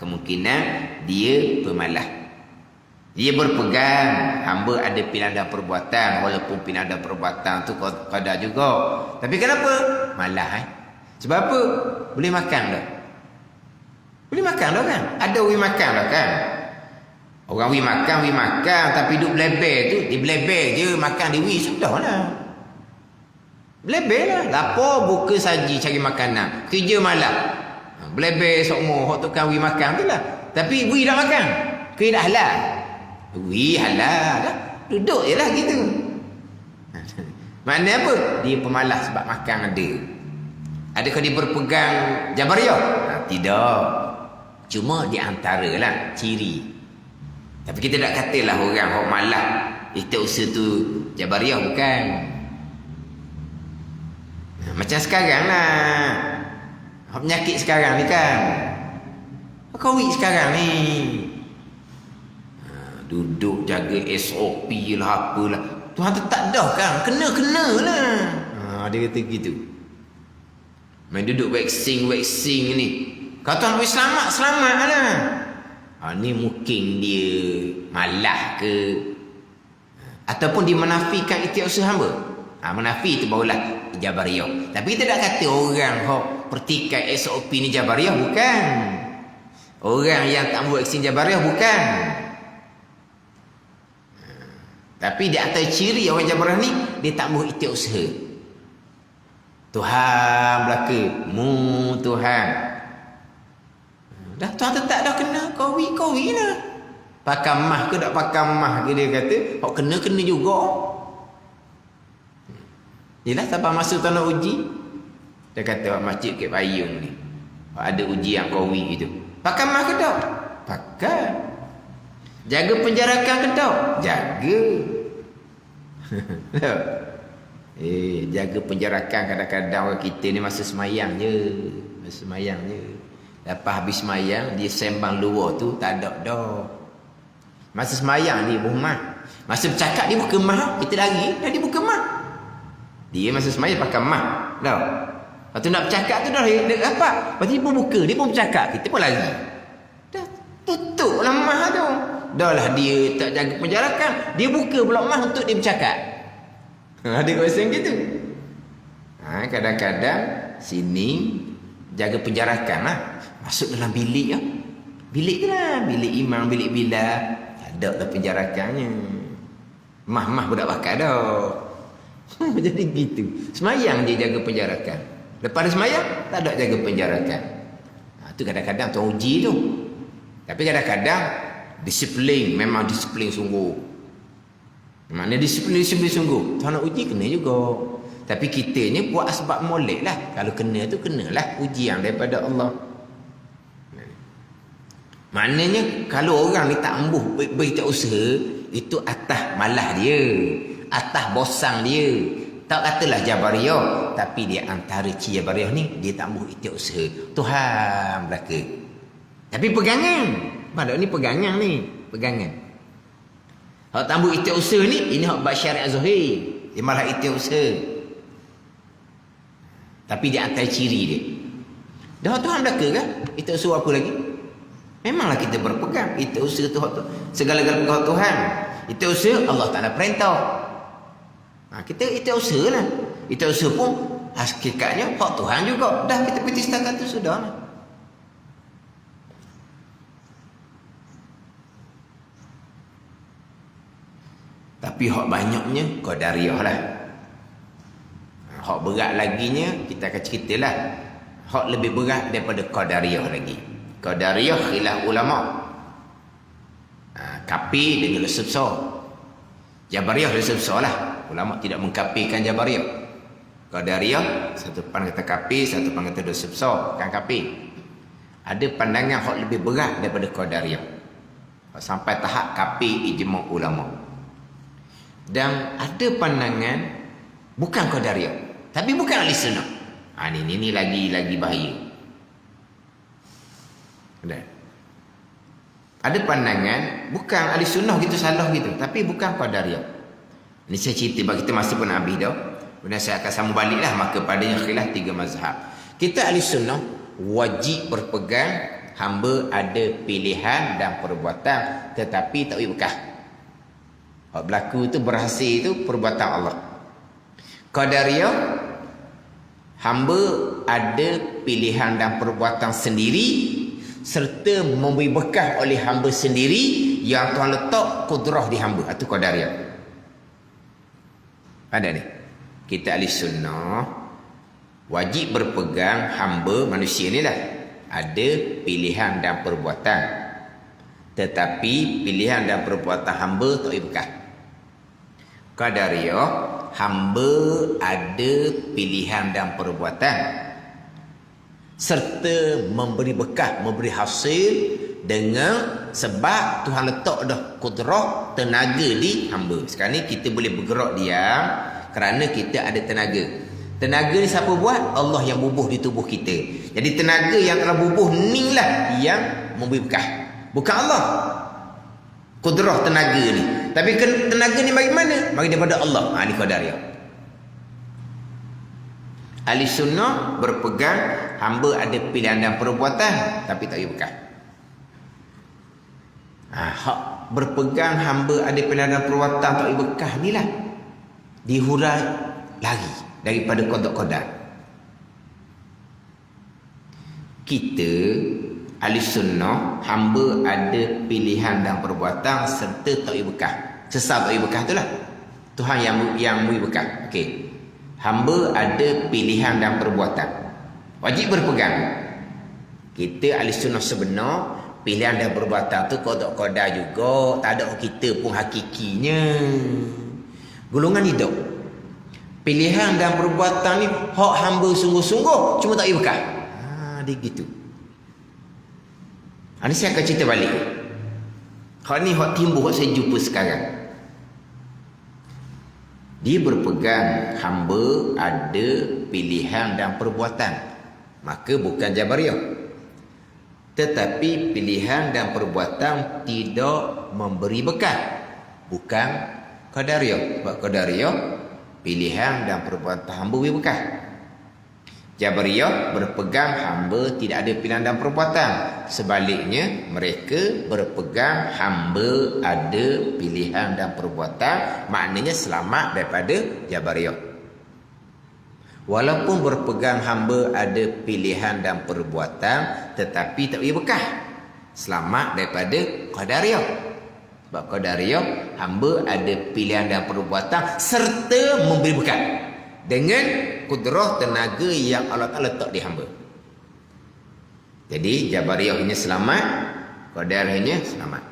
Kemungkinan dia pemalas. Dia berpegang hamba ada pindah perbuatan, walaupun pindah perbuatan tu qada juga. Tapi kenapa? Malah sebab apa? Boleh makan dah. Boleh makan dah kan? Ada wi makan dah kan? Orang wi makan tapi duk belebel tu, dia belebel je makan dia wi sudahlah. Belebel lah. Lapor buka saji cari makanan. Kerja malam. Belebel semua hok tukang wi makan tu lah. Tapi wi dah makan. Ke dah halal. Wi halal dah. Duduk je lah gitu. Maknanya apa? Dia pemalas sebab makan ada. Adakah dia berpegang Jabariyah? Tidak. Cuma di antara lah ciri. Tapi kita tak katalah orang hok malas istighosah tu Jabariyah, bukan. Macam sekarang lah. Penyakit sekarang ni kan. Covid sekarang ni. Duduk jaga SOP lah apalah. Tuhan tetap dah kan. Kena lah. Dia kata gitu. Main duduk vaksin ni. Kalau Tuhan boleh selamat lah. Ni mungkin dia malah ke. Ataupun dia menafikan istighosah hamba. Menafi itu barulah Jabariyah. Tapi kita tak kata orang pertikai SOP ni Jabariyah, bukan. Orang yang tak buat vaksin Jabariyah, bukan. Tapi di atas ciri orang Jabariyah ni, dia tak buat istighosah. Tuhan belaka, Tuhan. Dah Tuhan tetap dah kena Covid lah. Pakai mah ke tak pakai mah ke, dia kata kena juga. Yelah sampai masa tu nak uji. Dia kata masjid ke Payung ni ada ujian Covid gitu. Pakai mah ke tak? Pakai. Jaga penjarakan ke tak? Jaga. Jaga penjarakan kadang-kadang orang kita ni masa semayang je. Lepas habis semayang, dia sembang luar tu tak ada dah. Masa semayang dia bermah. Masa bercakap dia buka mah, kita lari dah dia buka mah. Dia masa semayang pakai mah. Dah. Lepas tu nak bercakap tu dah apa? Lepas tu dia pun buka, dia pun bercakap, kita pun lari. Dah tutup lah mah tu. Dah lah dia tak jaga penjarakan, dia buka pula mah untuk dia bercakap. Ada kawasan gitu. Kadang-kadang sini jaga penjarakan lah. Masuk dalam bilik lah. Bilik tu lah. Bilik imam, bilik bilal. Ada lah penjarakannya. Mah budak bakar dah. Jadi gitu. Semayang dia jaga penjarakan. Lepas semayang, tak ada jaga penjarakan. Tu kadang-kadang tuan uji tu. Tapi kadang-kadang disiplin. Memang disiplin sungguh. Maknanya disiplin sungguh. Tuan nak uji kena juga. Tapi kita ni buat sebab molek lah. Kalau kena tu kenalah ujian daripada Allah. Maknanya kalau orang ni tak ambuh berusaha, itu atas malah dia, atas bosang dia. Tak katalah Jabariyah, tapi dia antara ciri Jabariyah ni, dia tak ambuh istighosah. Tuhan belaka. Tapi pegangan. Maksud ni pegangan. Hak tak ambuh istighosah ni, ini hak bab syariat zahir. Dia malah istighosah. Tapi dia antara ciri dia. Dah Tuhan belaka kan? Istighosah apa lagi? Memanglah kita berpegang istighosah tu segala-galanya pegang Tuhan. Istighosah Allah Taala perintah. Kita istighosah lah. Istighosah pun hakikatnya hak Tuhan juga. Dah kita piti setakat tu sudah lah. Tapi hak banyaknya qadariyah lah. Hak berat laginya kita akan ceritalah. Hak lebih berat daripada qadariyah lagi. Qadariyah khilaf ulama. Kafir dengan dosa besar. Jabariyah dosa besar lah. Ulama tidak mengkafirkan Jabariyah. Qadariyah satu pan kata kafir, satu pan kata dosa besar, kan kafir. Ada pandangan hak lebih berat daripada Qadariyah. Sampai tahap kafir ijma' ulama. Dan ada pandangan bukan Qadariyah, tapi bukan ahli sunnah. Ini lagi bahaya. Ada pandangan bukan ahli sunnah gitu, salah gitu, tapi bukan Qadariyah. Ini saya cerita bagi kita masa pun habis dah. Kemudian saya akan sambung baliklah maka padanya khilaf 3 mazhab. Kita ahli sunnah wajib berpegang hamba ada pilihan dan perbuatan tetapi tak boleh bekah. Hak berlaku tu berhasil tu perbuatan Allah. Qadariyah, hamba ada pilihan dan perbuatan sendiri serta memberi bekah oleh hamba sendiri yang Tuhan letak kudrah di hamba. Itu Qadariyah. Ada ni. Kita ahli sunnah wajib berpegang hamba manusia ni lah. Ada pilihan dan perbuatan. Tetapi pilihan dan perbuatan hamba tak boleh bekah. Qadariyah, hamba ada pilihan dan perbuatan serta memberi bekah, memberi hasil dengan sebab Tuhan letak dah kudrah tenaga di hamba. Sekarang ni kita boleh bergerak diam kerana kita ada tenaga. Tenaga ni siapa buat? Allah yang bubuh di tubuh kita. Jadi tenaga yang telah bubuh ni lah yang memberi bekah, bukan Allah. Kudrah tenaga ni. Tapi tenaga ni bagi mana? Bagi daripada Allah. Ni Qadariyah. Ahli sunnah berpegang hamba ada pilihan dan perbuatan tapi tak boleh bekah. Hak berpegang hamba ada pilihan dan perbuatan tak boleh bekah ni lah dihurai lagi daripada qada'. Kita ahli sunnah hamba ada pilihan dan perbuatan serta tak boleh bekah. Sesat tak boleh bekah itulah Tuhan yang beri bekah. Okey. Hamba ada pilihan dan perbuatan. Wajib berpegang. Kita ahli sunnah sebenar pilihan dan perbuatan tu qada' juga. Tak ada kita pun hakikinya. Golongan hidup. Pilihan dan perbuatan ni hak hamba sungguh-sungguh cuma tak boleh bekah. Dia gitu. Ini saya akan cerita balik. Hak ni hak timbul hak saya jumpa sekarang. Dia berpegang hamba ada pilihan dan perbuatan. Maka bukan Jabariyah. Tetapi pilihan dan perbuatan tidak memberi bekah. Bukan Qadariyah. Sebab Qadariyah pilihan dan perbuatan hamba beri bekah. Jabariyah berpegang hamba tidak ada pilihan dan perbuatan. Sebaliknya mereka berpegang hamba ada pilihan dan perbuatan. Maknanya selamat daripada Jabariyah. Walaupun berpegang hamba ada pilihan dan perbuatan tetapi tak boleh bekah. Selamat daripada Qadariyah. Sebab Qadariyah hamba ada pilihan dan perbuatan serta memberi bekah dengan kudrah tenaga yang Allah Ta'ala letak di hamba. Jadi Jabariyahnya selamat, Qadariyahnya selamat.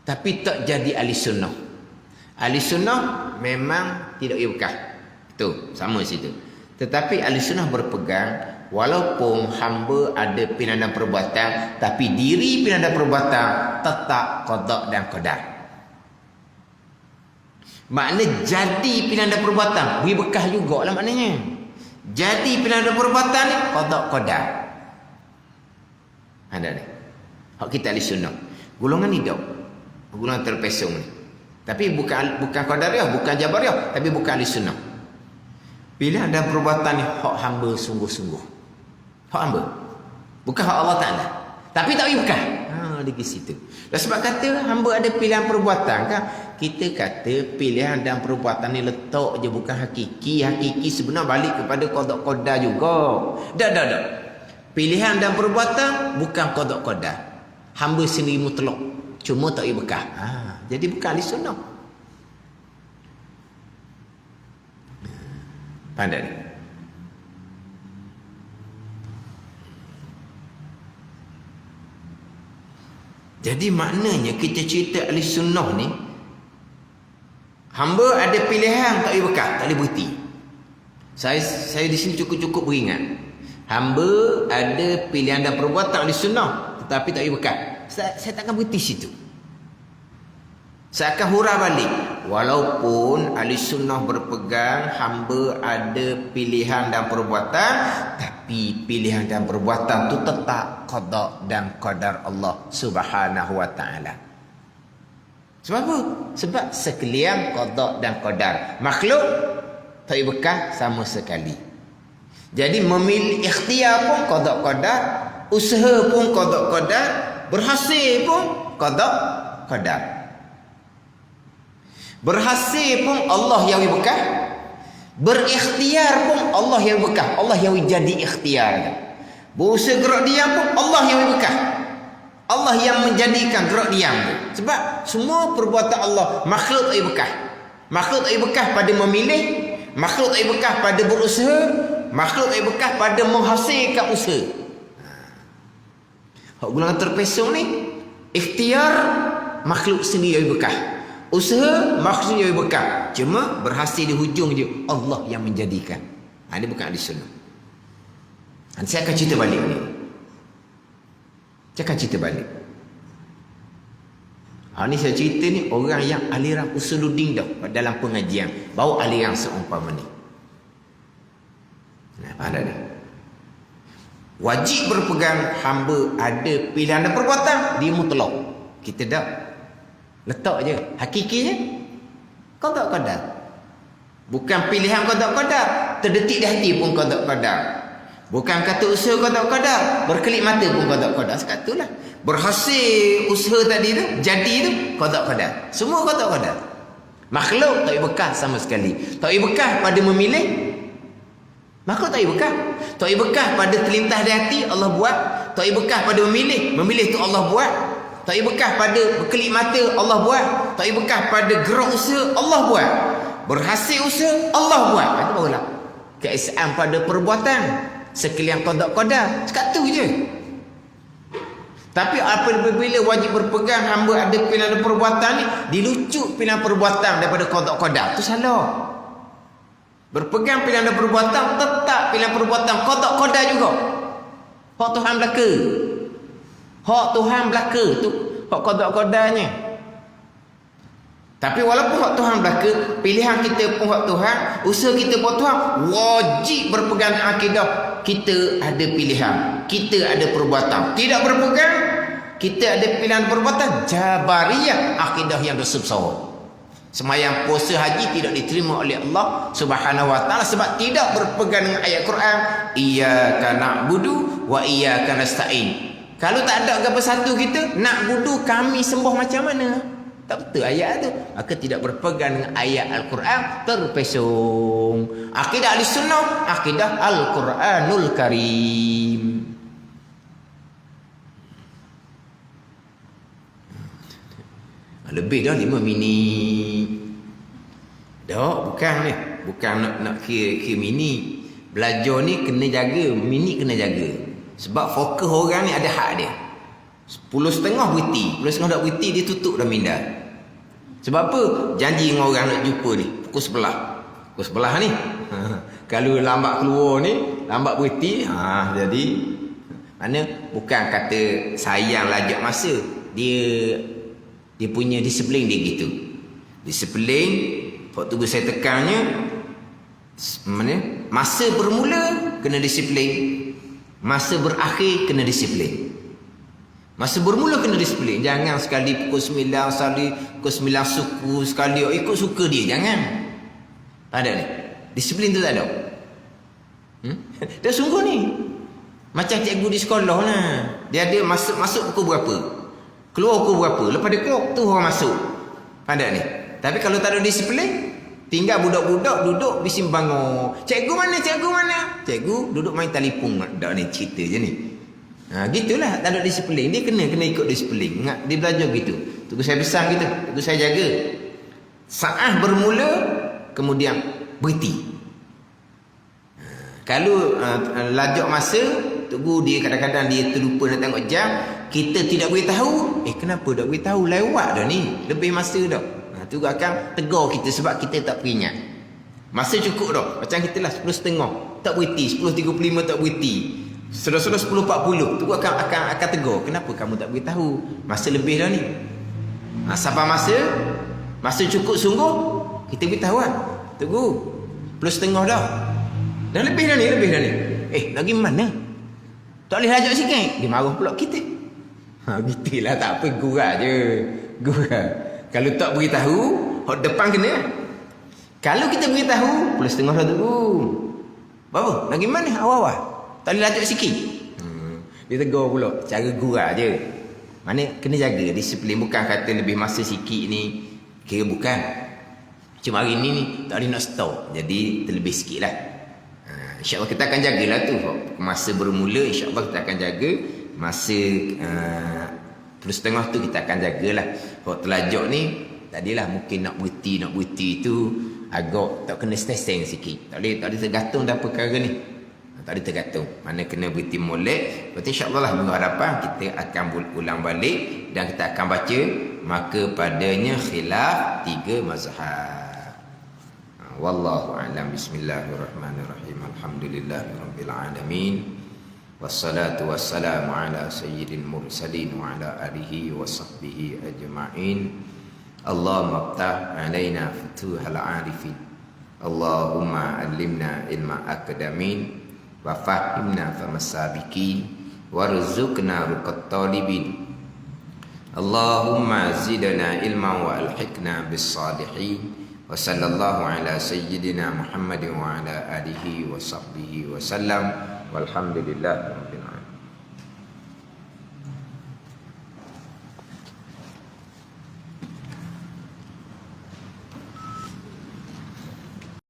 Tapi tak jadi ahli sunnah. Ahli sunnah memang tidak boleh bekah. Itu sama situ. Tetapi ahli sunnah berpegang walaupun hamba ada pilihan dan perbuatan tapi diri pilihan dan perbuatan tetap qada' dan qadar. Makna jadi pilihan dan perbuatan beri bekah jugalah maknanya. Jadi pilihan dan perbuatan ni qada' qadar. Ada ni. Hak kita ahli sunnah. Golongan hidup. Golongan terpesong ni. Tapi bukan Qadariyah, bukan Jabariyah, tapi bukan ahli sunnah. Pilihan dan perbuatan ni hak hamba sungguh-sungguh. Hak hamba. Bukan hak Allah Ta'ala. Tapi tak boleh bekah. Di situ. Dan sebab kata hamba ada pilihan perbuatan kan, kita kata pilihan dan perbuatan ni letak je bukan hakiki. Hakiki sebenar balik kepada qada' qadar juga. Dah. Pilihan dan perbuatan bukan qada' qadar. Hamba sendiri mutlak. Cuma tak boleh bekah. Jadi bukan ahli sunnah. Pandai ni. Jadi maknanya kita cerita ahli sunnah ni hamba ada pilihan tak boleh bekah, tak boleh berhenti. Saya di sini cukup beringat. Hamba ada pilihan dan perbuatan ahli sunnah tetapi tak boleh bekah. Saya takkan berhenti situ. Saya akan hurah balik. Walaupun ahli sunnah berpegang hamba ada pilihan dan perbuatan, tapi pilihan dan perbuatan itu tetap qada' dan qadar Allah Subhanahu wa ta'ala. Sebab apa? Sebab sekalian qada' dan qadar makhluk tak boleh bekah sama sekali. Jadi memilih ikhtiar pun qada qadar, usaha pun qada qadar, berhasil pun qada qadar. Berhasil pun Allah yang berkah, berikhtiar pun Allah yang berkah, Allah yang jadi ikhtiar. Berusaha gerak diam pun Allah yang berkah, Allah yang menjadikan gerak diam. Sebab semua perbuatan Allah makhluk tak berkah. Makhluk tak berkah pada memilih, makhluk tak berkah pada berusaha, makhluk tak berkah pada menghasilkan usaha. Hak golongan terpesong ni, ikhtiar makhluk sendiri yang berkah, usaha makhluk sendiri yang berkah. Cuma berhasil di hujung je Allah yang menjadikan. Ini bukan ahli sunnah. Nanti saya akan cerita balik ni. Saya akan cerita balik. Ni saya cerita ni orang yang aliran usuluddin dah dalam pengajian bawa aliran seumpama ni. Nah, faham tak ni? Wajib berpegang hamba ada pilihan dan perbuatan, dia mutlak. Kita dah letak je hakikinya qada qadar. Bukan pilihan qada qadar, terdetik di hati pun qada qadar. Bukan kata usaha qada qadar, berkelip mata pun qada qadar. Sekatulah. Berhasil usaha tadi tu, jadi tu qada qadar. Semua qada qadar. Makhluk tak berkah sama sekali. Tak berkah pada memilih. Makhluk tak berkah. Tak berkah pada terlintas di hati, Allah buat. Tak berkah pada memilih. Memilih tu Allah buat. Tak berkah pada berkelip mata, Allah buat. Tak berkah pada gerak usaha, Allah buat. Berhasil usaha, Allah buat. Itu barulah keesaan pada perbuatan. Sekalian qada qadar. Sekat tu je. Tapi apabila wajib berpegang hamba ada pilihan perbuatan ni, dilucut pilihan perbuatan daripada qada qadar. Itu salah. Berpegang pilihan perbuatan, tetap pilihan perbuatan qada qadar juga. Hak Tuhan belaka. Hak Tuhan belaka tu hak qada qadarnya. Tapi walaupun hak Tuhan belaka, pilihan kita pun hak Tuhan, usaha kita pun Tuhan, wajib berpegang akidah kita ada pilihan, kita ada perbuatan. Tidak berpegang, kita ada pilihan perbuatan, jabariyah, akidah yang dosa besar. Semayang puasa haji tidak diterima oleh Allah Subhanahu wa taala sebab tidak berpegang dengan ayat Quran, iyyaka na'budu wa iyyaka nasta'in. Kalau tak ada apa satu kita, nak budu kami sembah macam mana? Tak betul ayat tu. Maka tidak berpegang dengan ayat Al-Quran, terpesong. Akidah ahli sunnah, akidah Al-Quranul Karim. Lebih dah 5 minit. Dah, bukan ni. Bukan nak kira minit. Belajar ni kena jaga, minit kena jaga. Sebab fokus orang ni ada hak dia. 10.30 berhenti. 10.30 tak berhenti, dia tutup dah minda. Sebab apa? Janji dengan orang nak jumpa ni pukul 11. Pukul 11 ni. Kalau lambat keluar ni, lambat berhenti, jadi mana bukan kata sayang lajak masa. Dia punya disiplin dia gitu. Disiplin, waktu tu saya tekannya mana? Masa bermula kena disiplin. Masa berakhir kena disiplin. Masa bermula kena disiplin. Jangan sekali pukul 9 sekali, pukul 9 suku sekali ikut suka dia. Jangan. Tak ada ni. Disiplin tu tak ada. Dia sungguh ni. Macam cikgu di sekolah lah. Dia ada masuk pukul berapa, keluar pukul berapa. Lepas dia keluar tu orang masuk. Ada ni. Tapi kalau tak ada disiplin, tinggal budak-budak duduk bising bangun. Cikgu mana? Cikgu mana? Cikgu duduk main telefon. Dak ni cerita je ni. Gitulah, tak ada disiplin. Dia kena ikut disiplin. Ingat dia belajar gitu. Tunggu saya besar gitu. Tunggu saya jaga. Saat bermula kemudian berhenti. Kalau lajak masa, tunggu dia kadang-kadang dia terlupa nak tengok jam, kita tidak beritahu. Kenapa tak beritahu? Lewat dah ni. Lebih masa dah. Tu akan tegur kita sebab kita tak peringat. Masa cukup dah. Macam kita lah 10.30 tak berhenti, 10.35 tak berhenti. Sudah 10.40 tu akan tegur. Kenapa kamu tak beritahu? Masa lebih dah ni. Sampai masa cukup sungguh, kita beritahu lah. Tunggu. 10.30 dah. Dah lebih dah ni. Lagi mana? Tak boleh lajak sikit. Dia marah pula kita. Gitulah, tak apa, gurau je. Gurau. Kalau tak beritahu, hak depan kena. Kalau kita beritahu, 10.30 dah tunggu. Baru, lagi mana awal-awal? Tak boleh lanjut sikit. Dia tegur pula, cara gurau je. Mana kena jaga disiplin. Bukan kata lebih masa sikit ni, kira bukan. Cuma hari ni tak boleh nak stop. Jadi terlebih sikit lah. InsyaAllah kita akan jagalah tu. Masa bermula insyaAllah kita akan jaga. Masa terus setengah tu kita akan jagalah. Kalau terlajak ni, tadilah mungkin nak berhenti tu agak tak kena stesen sikit. Tak boleh tergantung dalam perkara ni. Tak boleh tergantung. Mana kena berhenti molek. Berarti insyaAllah lah minggu hadapan kita akan ulang balik dan kita akan baca maka padanya khilaf 3 mazhab. Wallahu a'lam. Bismillahirrahmanirrahim. Alhamdulillahirabbil alamin. Wassalatu wassalamu ala sayyidil mursalin wa ala alihi wa sahbihi ajma'in. Allahumma aftah alaina futuhal arifin. Allahumma allimna ilma akadamin wa fahimna famasabiqin warzuqna ruqat talibin. Allahumma zidna ilman wa alhiqna bis salihin. Wa sallallahu ala sayyidina Muhammadin wa ala alihi wa sahbihi wa sallam. Walhamdulillah rabbil alamin.